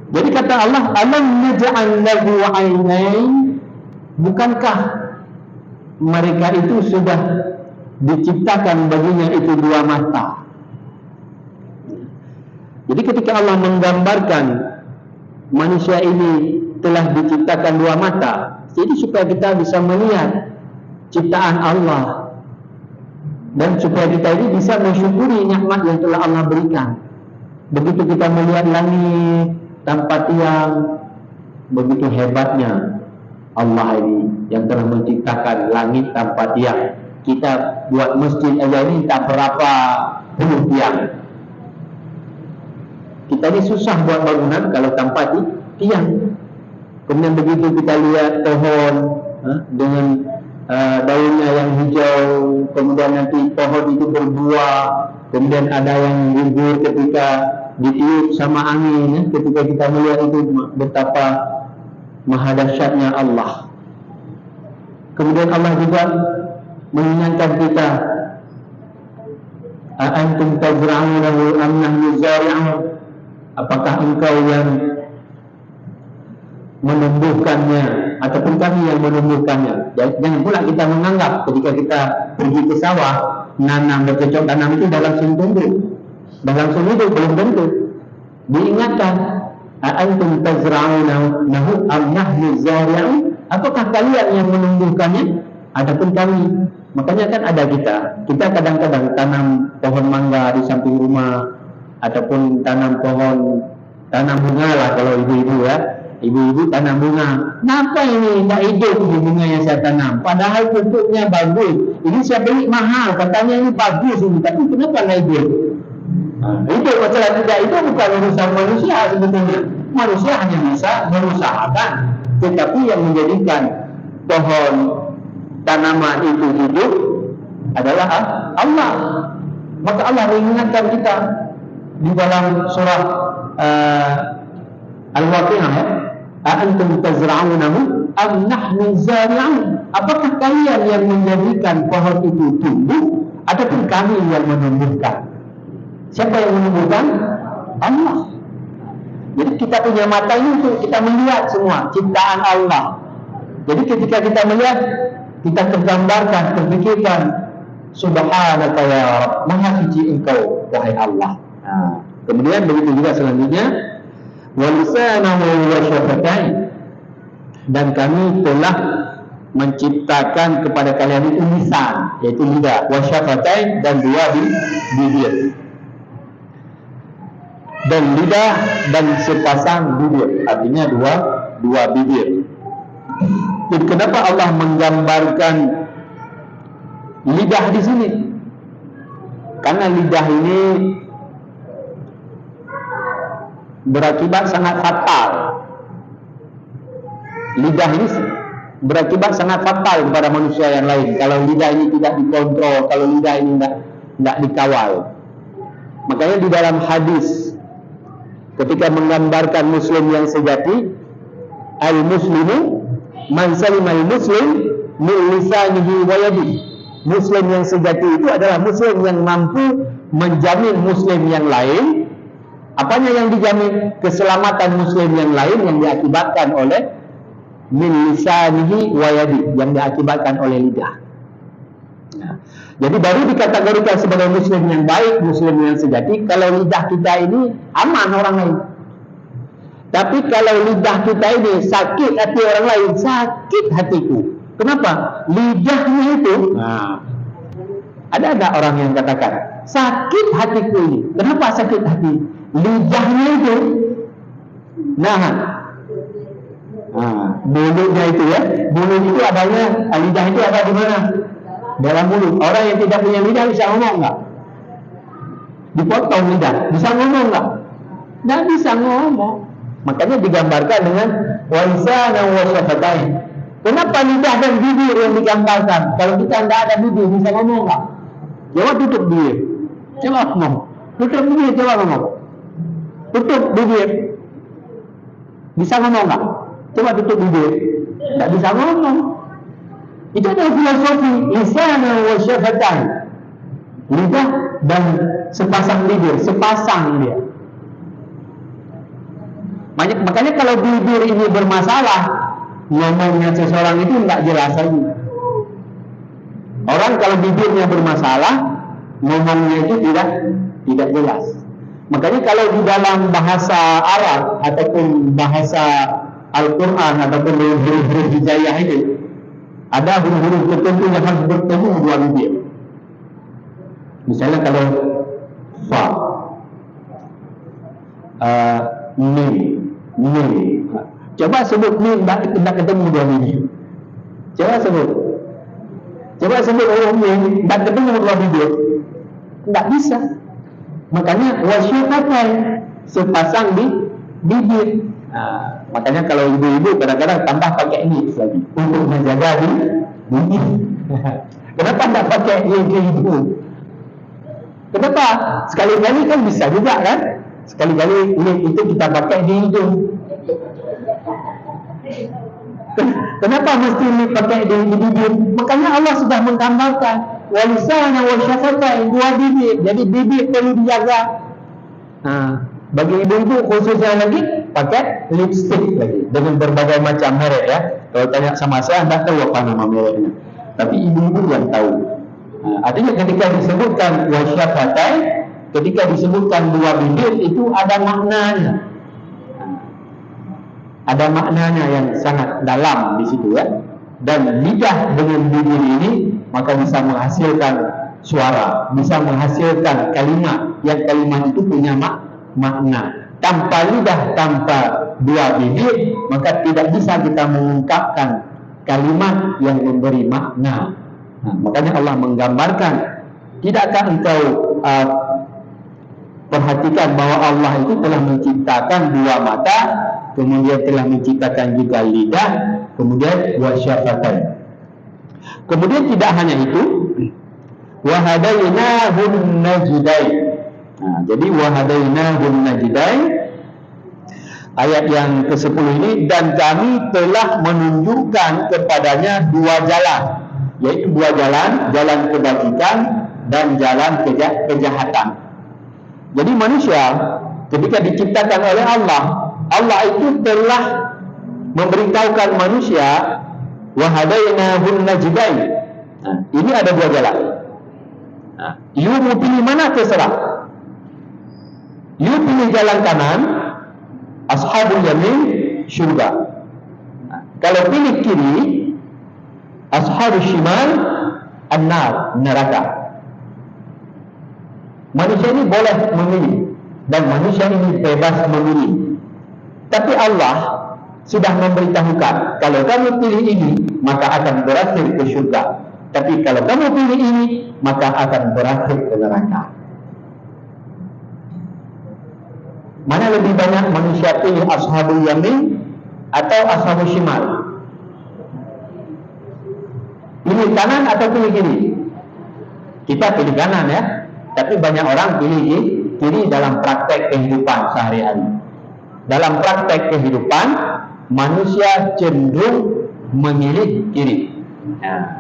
Jadi kata Allah, alam naj'al lahu 'ainain, bukankah mereka itu sudah diciptakan baginya itu dua mata. Jadi ketika Allah menggambarkan manusia ini telah diciptakan dua mata, jadi supaya kita bisa melihat ciptaan Allah dan supaya kita ini bisa mensyukuri nikmat yang telah Allah berikan. Begitu kita melihat langit tanpa tiang, begitu hebatnya Allah ini yang telah menciptakan langit tanpa tiang. Kita buat masjid aja ini tak berapa puluh tiang. Kita ini susah buat bangunan kalau tanpa tiang. Kemudian begitu kita lihat pohon dengan daunnya yang hijau, kemudian nanti pohon itu berbuah, kemudian ada yang gugur ketika ditiup sama angin. Ketika kita melihat itu betapa maha dahsyatnya Allah. Kemudian Allah juga mengingatkan kita, "A'antum tazra'unahu am nahnu zari'un?" Apakah engkau yang menumbuhkannya ataupun kami yang menumbuhkannya? Jangan pula kita menganggap ketika kita pergi ke sawah nanam bercocok tanam itu dah langsung tumbuh, dah langsung hidup, belum tentu. Diingatkan, "A'antum tazra'unahu am nahnu zari'un?" Apakah kalian yang menumbuhkannya ataupun kami? Makanya kan ada kita kadang-kadang tanam pohon mangga di samping rumah, ataupun tanam bunga lah kalau ibu-ibu ya. Ibu-ibu tanam bunga. Kenapa ini tak hidup di bunga yang saya tanam? Padahal pupuknya bagus. Ini saya beli mahal, katanya ini bagus ini, tapi kenapa tak hidup? Itu masalah tidak, itu bukan urusan manusia sebetulnya. Manusia hanya bisa berusahakan, tetapi yang menjadikan pohon tanaman itu hidup adalah Allah. Maka Allah mengingatkan kita di dalam surah Al-Waqi'ah, "A'antum tazra'unahu am nahnu zari'un?" Apakah kalian yang menjadikan pohon itu tumbuh ataupun kami yang menumbuhkan? Siapa yang menumbuhkan? Allah. Jadi kita punya mata ini untuk kita melihat semua ciptaan Allah. Jadi ketika kita melihat, kita tergambarkan, terfikirkan, subhanaka ya Rabb, maha suci engkau wahai Allah. Kemudian begitu juga selanjutnya, walisanahu wa syafatain, dan kami telah menciptakan kepada kalian itu lisan, yaitu lidah, wa syafatain, dan dua bibir. Dan lidah dan sepasang bibir, artinya dua bibir. Dan kenapa Allah menggambarkan lidah di sini? Karena lidah ini berakibat sangat fatal. Lidah ini berakibat sangat fatal kepada manusia yang lain kalau lidah ini tidak dikontrol, kalau lidah ini tidak dikawal. Makanya di dalam hadis ketika menggambarkan muslim yang sejati, al-muslimu man salimal muslim min lisanihi wa yadihi. Muslim yang sejati itu adalah muslim yang mampu menjamin muslim yang lain. Apanya yang dijamin? Keselamatan muslim yang lain yang diakibatkan oleh min lisanihi wa yadihi, yang diakibatkan oleh lidah. Jadi baru dikategorikan sebagai muslim yang baik, muslim yang sejati kalau lidah kita ini aman orang lain. Tapi kalau lidah kita ini sakit hati orang lain, sakit hatiku. Kenapa? Lidahnya itu. Ada orang yang katakan sakit hatiku ini. Kenapa sakit hati? Lidahnya itu. Mulutnya itu ya. Mulut itu adanya, lidah itu ada di mana? Dalam mulut. Orang yang tidak punya lidah bisa ngomong nggak? Dipotong lidah, bisa ngomong nggak? Nggak bisa ngomong. Makanya digambarkan dengan waisana wa syafatain. Kenapa lidah dan bibir yang digambarkan? Kalau kita tidak ada bibir, bisa ngomong nggak? Coba tutup bibir, coba ngomong. Tutup bibir, coba ngomong. Tutup bibir, bisa ngomong nggak? Coba tutup bibir, nggak bisa ngomong. Itu adalah filosofi lisana wa syafatain. Lidah dan sepasang bibir, sepasang dia. Makanya kalau bibir ini bermasalah, ngomongnya seseorang itu nggak jelas lagi. Orang kalau bibirnya bermasalah, ngomongnya itu tidak jelas. Makanya kalau di dalam bahasa Arab ataupun bahasa Al-Quran ataupun huruf-huruf hijaiyah ini, ada huruf-huruf tertentu yang harus bertemu dua bibir. Misalnya kalau fa, mim. Coba sebut mim, tidak ketemu dua bibir. Coba sebut huruf mim, tidak ketemu dua bibir. Tidak bisa. Makanya wasyafatain, sepasang di bibir. Makanya kalau ibu-ibu kadang-kadang tambah pakai ini lagi untuk menjaga di bibir. Kenapa tidak pakai itu? Kenapa? Sekali-kali kan bisa juga kan? Sekali-kali itu kita pakai di hidung. Kenapa mesti pakai di bibir? Makanya Allah sudah menggambarkan walisana wa syafatain, dua bibir. Jadi bibir perlu dijaga. Bagi ibu-ibu khususnya lagi pakai lipstick lagi dengan berbagai macam merek ya. Kalau tanya sama saya, tidak tahu apa nama mereknya. Tapi ibu-ibu yang tahu. Artinya ketika disebutkan wasyafatain, ketika disebutkan dua bibir itu ada maknanya. Ada maknanya yang sangat dalam di situ ya. Dan lidah dengan bibir ini maka bisa menghasilkan suara, bisa menghasilkan kalimat yang kalimat itu punya makna. Tanpa lidah, tanpa dua bibir, maka tidak bisa kita mengungkapkan kalimat yang memberi makna. Makanya Allah menggambarkan, tidakkah engkau perhatikan bahwa Allah itu telah menciptakan dua mata, kemudian telah menciptakan juga lidah, kemudian wasyafatain. Kemudian tidak hanya itu, wahadainahun najdain. Jadi wahadainahun najdain, ayat yang ke-10 ini, dan kami telah menunjukkan kepadanya dua jalan, yaitu dua jalan, jalan kebajikan dan jalan kejahatan. Jadi manusia ketika diciptakan oleh Allah, Allah itu telah memberitahukan manusia wahadainahun najdain. Ini ada dua jalan. You mau pilih mana terserah. You pilih jalan kanan, ashabul yamin, syurga. Kalau pilih kiri, ashabul shimal, an-nar, neraka. Manusia ini boleh memilih, dan manusia ini bebas memilih. Tapi Allah sudah memberitahukan, kalau kamu pilih ini, maka akan berakhir ke syurga. Tapi kalau kamu pilih ini, maka akan berakhir ke neraka. Mana lebih banyak manusia pilih ashabul yamin atau ashabul shimal? Pilih kanan atau pilih kiri? Kita pilih kanan ya. Tapi banyak orang pilih kiri dalam praktek kehidupan sehari-hari. Dalam praktek kehidupan, manusia cenderung memilih kiri.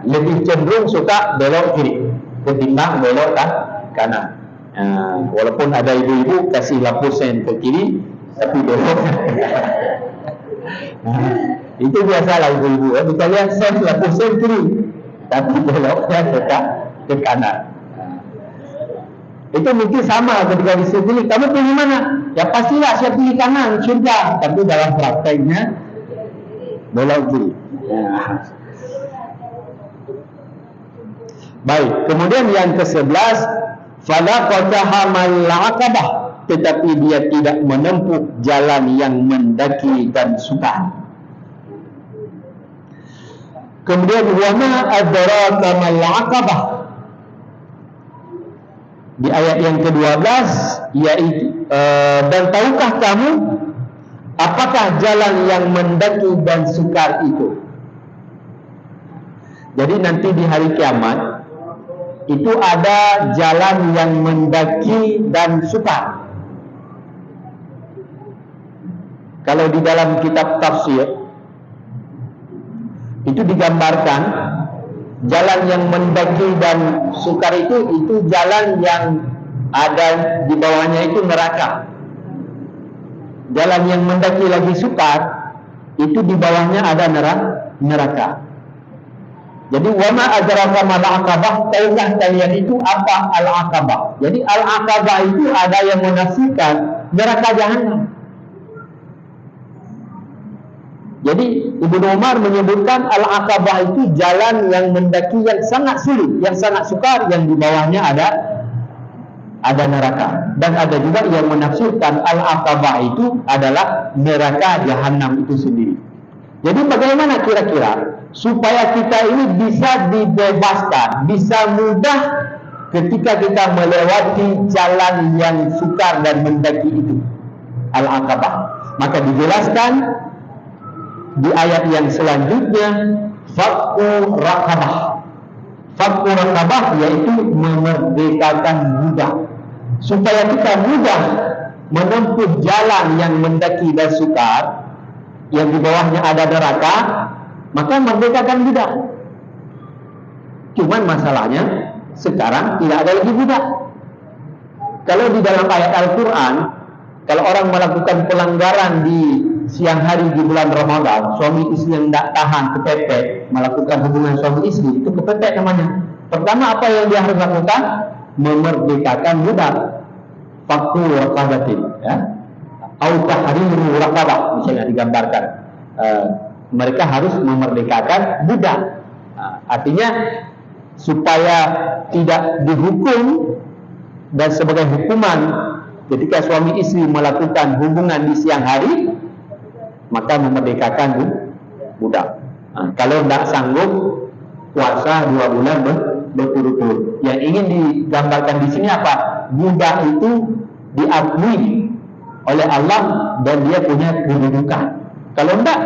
Lebih cenderung suka belok kiri ketimbang belok kanan. Walaupun ada ibu-ibu kasih lampu sen ke kiri, tapi belok ke kanan. Itu biasalah ibu-ibu ya. Misalnya lampu sen kiri, tapi beloknya ke kanan. Itu mungkin sama ketika disuruh pilih, kamu pilih mana? Ya pastilah saya pilih kanan, surga. Tapi dalam prakteknya belok kiri. Ya. Baik, kemudian yang ke-11, falaqatahamal aqabah, tetapi dia tidak menempuh jalan yang mendaki dan sukar. Kemudian wa ma adraka mal aqabah, di ayat yang ke-12, yaitu dan tahukah kamu apakah jalan yang mendaki dan sukar itu? Jadi nanti di hari kiamat itu ada jalan yang mendaki dan sukar. Kalau di dalam kitab tafsir itu digambarkan jalan yang mendaki dan sukar itu jalan yang ada di bawahnya itu neraka. Jalan yang mendaki lagi sukar itu di bawahnya ada neraka. Jadi wama adraka mal aqabah, tahukah kalian itu apa al-aqabah? Jadi al-aqabah itu ada yang menafsirkan neraka jahanam. Jadi Ibnu Umar menyebutkan al-aqabah itu jalan yang mendaki yang sangat sulit, yang sangat sukar, yang di bawahnya ada neraka. Dan ada juga yang menafsirkan al-aqabah itu adalah neraka jahanam itu sendiri. Jadi bagaimana kira-kira supaya kita ini bisa dibebaskan, bisa mudah ketika kita melewati jalan yang sukar dan mendaki itu, al-aqabah? Maka dijelaskan di ayat yang selanjutnya, fakku raqabah. Fakku raqabah yaitu memerdekakan budak. Supaya kita mudah menempuh jalan yang mendaki dan sukar, yang di bawahnya ada neraka, maka merdekakan budak. Cuman masalahnya sekarang tidak ada lagi budak. Kalau di dalam ayat Al-Quran, kalau orang melakukan pelanggaran di siang hari di bulan Ramadan, suami istri yang tidak tahan kepepet melakukan hubungan suami istri, itu kepepet namanya. Pertama apa yang dia harus lakukan? Memerdekakan budak. Fakku raqabatin, ya. Au tahriru raqabah, misalnya digambarkan. Mereka harus memerdekakan budak. Artinya supaya tidak dihukum dan sebagai hukuman ketika suami istri melakukan hubungan di siang hari, maka memerdekakan budak. Kalau tidak sanggup puasa 2 bulan berturut-turut. Yang ingin digambarkan di sini apa? Budak itu diakui oleh Allah dan dia punya kedudukan. Kalau tidak,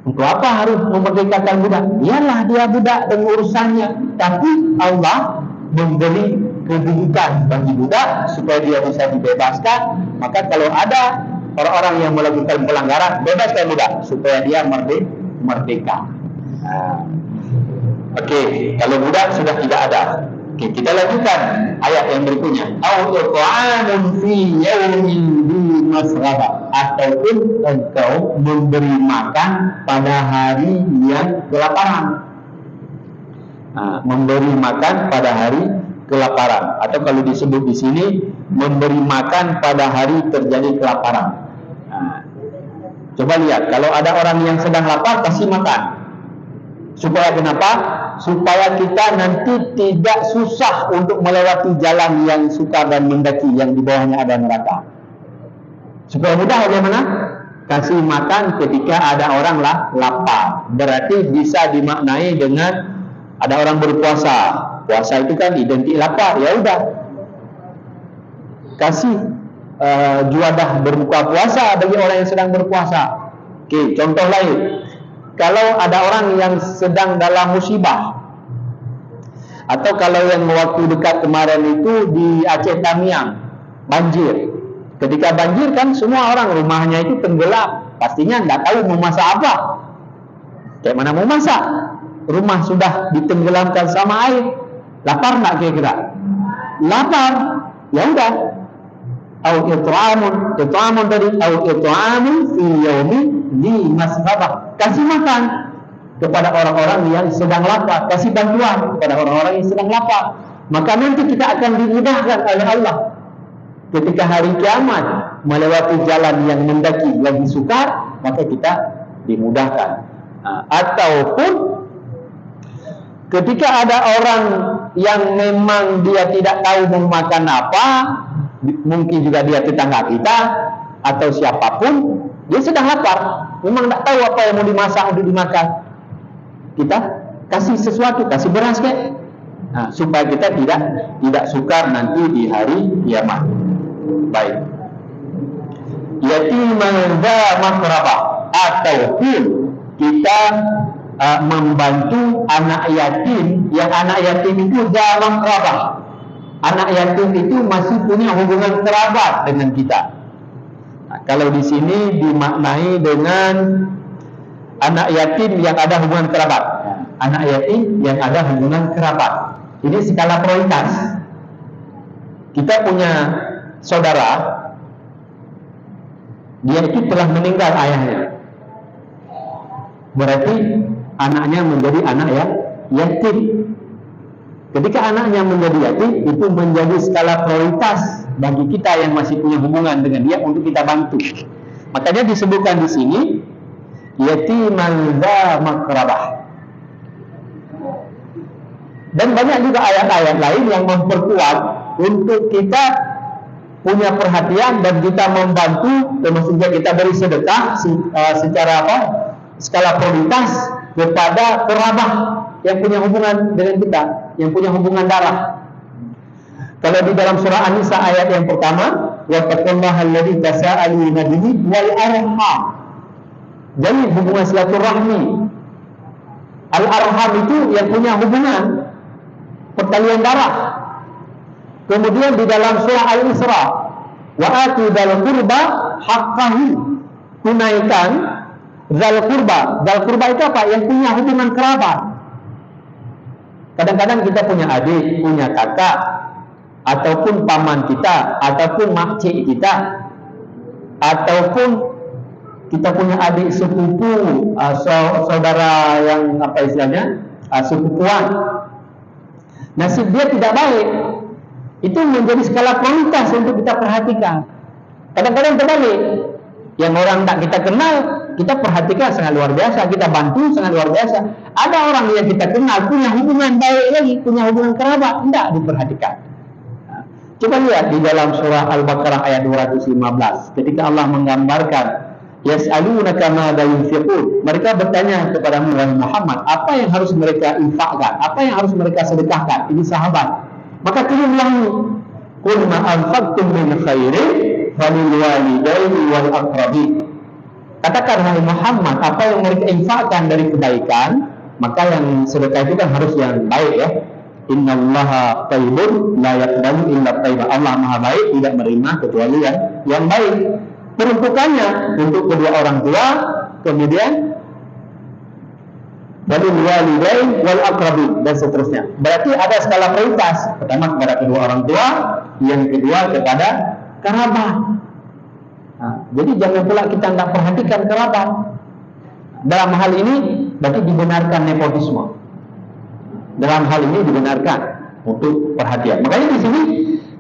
untuk apa harus memerdekakan budak? Iyalah dia budak dengan urusannya, tapi Allah memberi kedudukan bagi budak supaya dia bisa dibebaskan. Maka kalau ada orang-orang yang melakukan pelanggaran, bebaskan budak supaya dia merdeka. Oke, kalau budak sudah tidak ada. Oke, kita lanjutkan ayat yang berikutnya. Au it'amun fi yaumin dhi masghaba, ataupun engkau memberi makan pada hari yang kelaparan. Memberi makan pada hari kelaparan, atau kalau disebut di sini memberi makan pada hari terjadi kelaparan. Coba lihat, kalau ada orang yang sedang lapar, kasih makan. Supaya kenapa? Supaya kita nanti tidak susah untuk melewati jalan yang sukar dan mendaki, yang di bawahnya ada neraka. Supaya mudah bagaimana? Kasih makan ketika ada orang lapar. Berarti bisa dimaknai dengan ada orang berpuasa. Puasa itu kan identik lapar. Ya udah, kasih juadah berbuka puasa bagi orang yang sedang berpuasa. Oke, contoh lain. Kalau ada orang yang sedang dalam musibah, atau kalau yang waktu dekat kemarin itu di Aceh Tamiang, banjir. Ketika banjir kan semua orang rumahnya itu tenggelam, pastinya nggak tahu mau masak apa. Kayak mana mau masak? Rumah sudah ditenggelamkan sama air. Lapar nggak kira-kira? Lapar. Ya udah. Au it'amun tadi, au it'amun fi yaumin dhi masghaba. Kasih makan kepada orang-orang yang sedang lapar, kasih bantuan kepada orang-orang yang sedang lapar. Maka nanti kita akan dimudahkan oleh Allah ketika hari kiamat. melewati jalan yang mendaki lagi sukar, maka kita dimudahkan. Ataupun ketika ada orang yang memang dia tidak tahu mau makan apa, mungkin juga dia tetangga kita atau siapapun, dia sedang lapar, memang tidak tahu apa yang mau dimasak untuk dimakan, kita kasih sesuatu, kasih beras kayak, supaya kita tidak sukar nanti di hari kiamat. Baik. Yatiman dza maqrabah, ataupun kita membantu anak yatim, yang anak yatim itu dza maqrabah. Anak yatim itu masih punya hubungan kerabat dengan kita. Kalau di sini dimaknai dengan anak yatim yang ada hubungan kerabat. Anak yatim yang ada hubungan kerabat. Ini skala prioritas. Kita punya saudara, dia itu telah meninggal ayahnya. Berarti anaknya menjadi anak yatim. Ketika anaknya menjadi yatim, itu menjadi skala prioritas bagi kita yang masih punya hubungan dengan dia untuk kita bantu. Makanya disebutkan di sini yatiman dza maqrabah. Dan banyak juga ayat-ayat lain yang memperkuat untuk kita punya perhatian dan kita membantu, termasuk juga kita beri sedekah secara skala prioritas kepada kerabat yang punya hubungan dengan kita, yang punya hubungan darah. Kalau di dalam surah An-Nisa ayat yang pertama, wattaqullaha alladzi tasaaluna bihi wal arham. Jadi hubungan silaturahmi. Al-arham itu yang punya hubungan pertalian darah. Kemudian di dalam surah Al-Isra, wa atu dzal qurba haqqahu, tunaikan dzal qurba. Dzal qurba itu apa? Yang punya hubungan kerabat. Kadang-kadang kita punya adik, punya kakak, ataupun paman kita, ataupun makcik kita, ataupun kita punya adik sepupu, saudara yang apa istilahnya, sepupuan. Nasib dia tidak baik, itu menjadi skala prioritas untuk kita perhatikan. Kadang-kadang terbalik, yang orang tak kita kenal, kita perhatikan sangat luar biasa, kita bantu sangat luar biasa. Ada orang yang kita kenal punya hubungan baik lagi, punya hubungan kerabat, tidak diperhatikan. Coba lihat di dalam surah Al-Baqarah ayat 215, ketika Allah menggambarkan yas'alunaka madza yunfiqun. Mereka bertanya kepada Muhammad, apa yang harus mereka infakkan, apa yang harus mereka sedekahkan. Ini sahabat. Maka turunlah, qul ma anfaqtum min khairin falil walidaini wal aqrabin. Katakan wahai Muhammad, apa yang mereka infakkan dari kebaikan, maka yang sedekah itu kan harus yang baik ya. Innallaha thayyibun la yaqbalu illa thayyiban. Allah Maha baik, tidak menerima kecuali yang baik. Peruntukannya untuk kedua orang tua, kemudian walil walidain wal aqrabin, dan seterusnya. Berarti ada skala prioritas. Pertama kepada kedua orang tua, yang kedua kepada kerabat. Jadi jangan pula kita tidak perhatikan kerabat. Dalam hal ini berarti dibenarkan nepotisme. Dalam hal ini dibenarkan untuk perhatian. Makanya di sini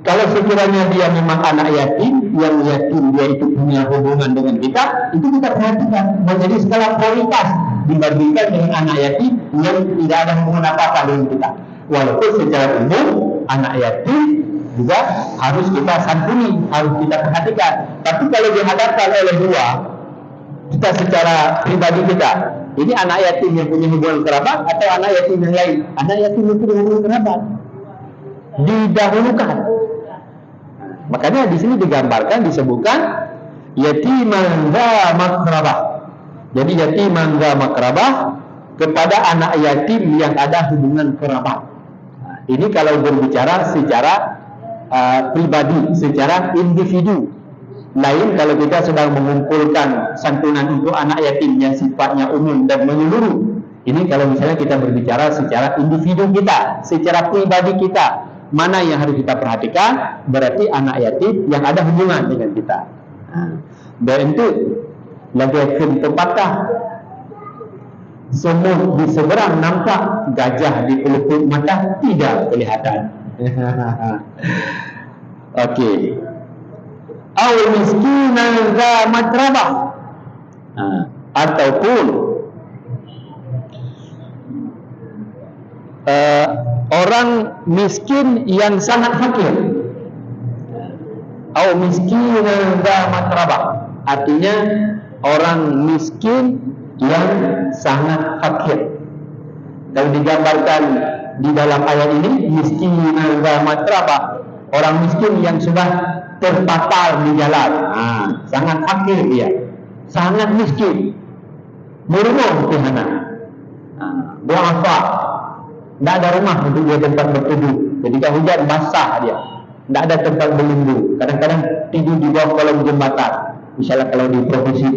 kalau sekiranya dia memang anak yatim, yang yatim dia itu punya hubungan dengan kita, itu kita perhatikan menjadi skala prioritas dibandingkan dengan anak yatim yang tidak ada hubungan apa-apa dengan kita. Walaupun secara umum anak yatim juga harus kita santuni, harus kita perhatikan. Tapi kalau dihadapkan oleh dua, kita secara pribadi kita, ini anak yatim yang punya hubungan kerabat atau anak yatim yang lain? Anak yatim yang punya hubungan kerabat didahulukan. Makanya di sini digambarkan, disebutkan yatiman dza maqrabah. Jadi yatiman dza maqrabah kepada anak yatim yang ada hubungan kerabat. Ini kalau berbicara secara pribadi, secara individu. Lain kalau kita sedang mengumpulkan santunan untuk anak yatim yang sifatnya umum dan menyeluruh. Ini kalau misalnya kita berbicara secara individu kita, secara pribadi kita, mana yang harus kita perhatikan? Berarti anak yatim yang ada hubungan dengan kita. Dan itu lagi tepatkah semut di seberang nampak, gajah di pelupuk mata tidak kelihatan. Okey. au miskinan za matrabah, ataupun orang miskin yang sangat fakir. Au miskinan za matrabah, artinya orang miskin yang sangat fakir. Kalau digambarkan di dalam ayat ini, miskinan za matrabah, orang miskin yang sudah terpapar di jalan, sangat fakir dia, sangat miskin, murung kehana, duafa, tidak ada rumah untuk dia tempat berteduh. Ketika hujan basah dia, tidak ada tempat berlindung. Kadang-kadang tidur di bawah kolong jembatan. Misalnya kalau di provinsi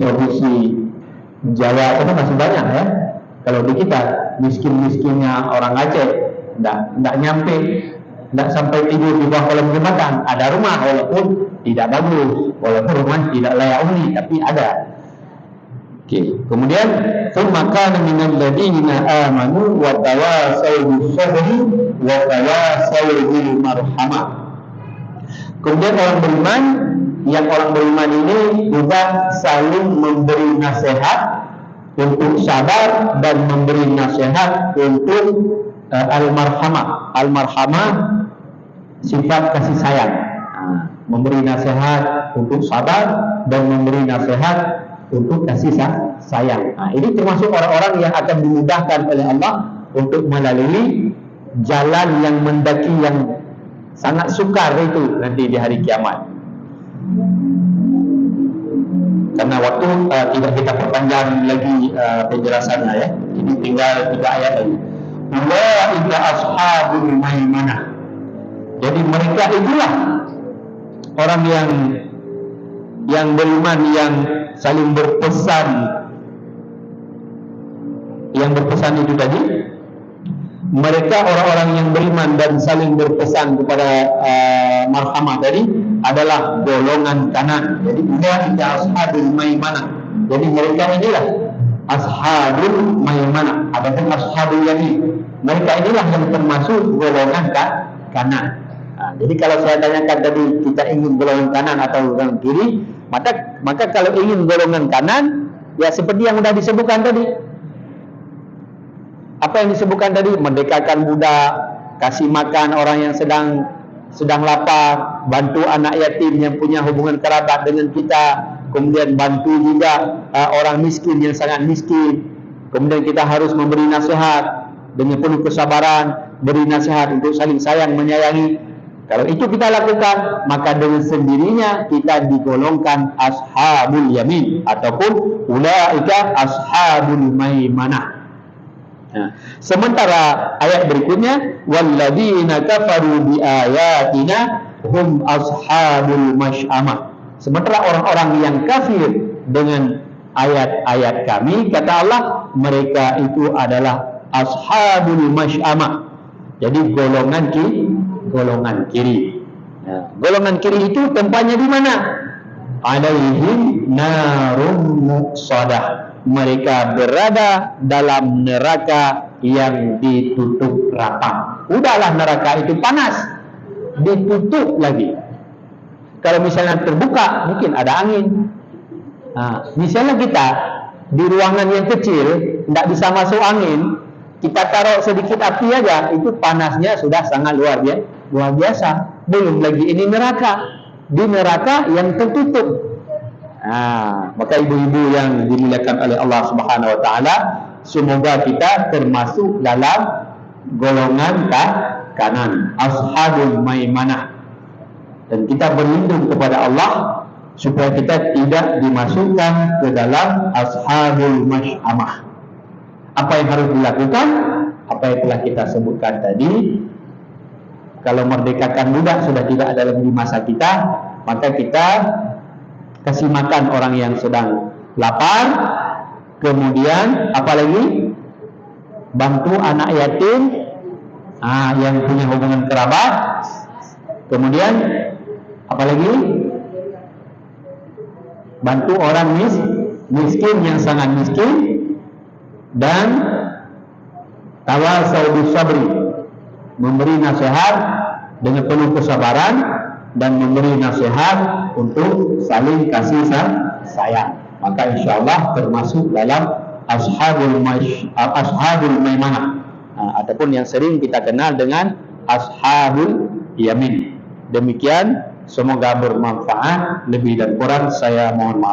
Jawa itu masih banyak ya. Kalau di kita miskin-miskinnya orang Aceh, tidak nyampe, tidak sampai tidur di bawah kolong jembatan. Ada rumah walaupun tidak bagus, walaupun rumah tidak layak huni, tapi ada. Kemudian thumma kana minal ladzina amanu wa tawasaw bis-sabri wa tawasaw bil marhamah. Kemudian orang beriman, yang orang beriman ini juga saling memberi nasihat untuk sabar dan memberi nasihat untuk al-marhamah. Al-marhamah sifat kasih sayang. Memberi nasihat untuk sabar dan memberi nasihat untuk kasih sayang. Ini termasuk orang-orang yang akan dimudahkan oleh Allah untuk melalui jalan yang mendaki yang sangat sukar itu nanti di hari kiamat. Karena waktu tidak kita perpanjang lagi penjelasannya ya. Ini tinggal 3 ayat lagi. Ulaika ashabul maimanah. Jadi mereka itulah orang yang beriman, yang saling berpesan. Yang berpesan itu tadi, mereka orang-orang yang beriman dan saling berpesan kepada marhamah tadi adalah golongan kanan. Jadi ulaika ashabul maimanah. Jadi mereka inilah ashabul maimanah, ataupun ashabul yamin. Mereka inilah yang termasuk golongan kanan. Jadi kalau saya tanyakan tadi, kita ingin golongan kanan atau golongan kiri, maka kalau ingin golongan kanan, ya seperti yang sudah disebutkan tadi. Apa yang disebutkan tadi? Merdekakan budak, kasih makan orang yang sedang lapar, bantu anak yatim yang punya hubungan kerabat dengan kita, kemudian bantu juga orang miskin yang sangat miskin. Kemudian kita harus memberi nasihat dengan penuh kesabaran, beri nasihat untuk saling sayang menyayangi. Kalau itu kita lakukan, maka dengan sendirinya kita digolongkan ashabul yamin ataupun ulaika ashabul maimanah. Sementara ayat berikutnya, walladzina kafaru biayatina hum ashabul masy'amah. Sementara orang-orang yang kafir dengan ayat-ayat kami, kata Allah, mereka itu adalah ashabul masy'amah. Jadi golongan kiri. Golongan kiri itu tempatnya di mana? Alaihim narum muqsadah. Mereka berada dalam neraka yang ditutup rapat. Udahlah neraka itu panas, ditutup lagi. Kalau misalnya terbuka, mungkin ada angin. Misalnya kita di ruangan yang kecil, tidak bisa masuk angin, kita taruh sedikit api aja, itu panasnya sudah sangat luar biasa. Belum lagi ini neraka, di neraka yang tertutup. Maka ibu-ibu yang dimuliakan oleh Allah Subhanahu wa taala, semoga kita termasuk dalam golongan kanan, ashabul maimanah. Dan kita berlindung kepada Allah supaya kita tidak dimasukkan ke dalam ashabul masy'amah. Apa yang harus dilakukan? Apa yang telah kita sebutkan tadi. Kalau merdekakan budak sudah tidak ada lagi di masa kita, maka kita kasih makan orang yang sedang lapar. Kemudian apalagi bantu anak yatim yang punya hubungan kerabat. Kemudian apalagi bantu orang miskin yang sangat miskin, dan tawasau bis sabri, memberi nasihat dengan penuh kesabaran dan memberi nasihat untuk saling kasih sayang. Maka insya Allah termasuk dalam ashabul maimanah, ataupun yang sering kita kenal dengan ashabul yamin. Demikian, semoga bermanfaat. Lebih dan kurang saya mohon maaf.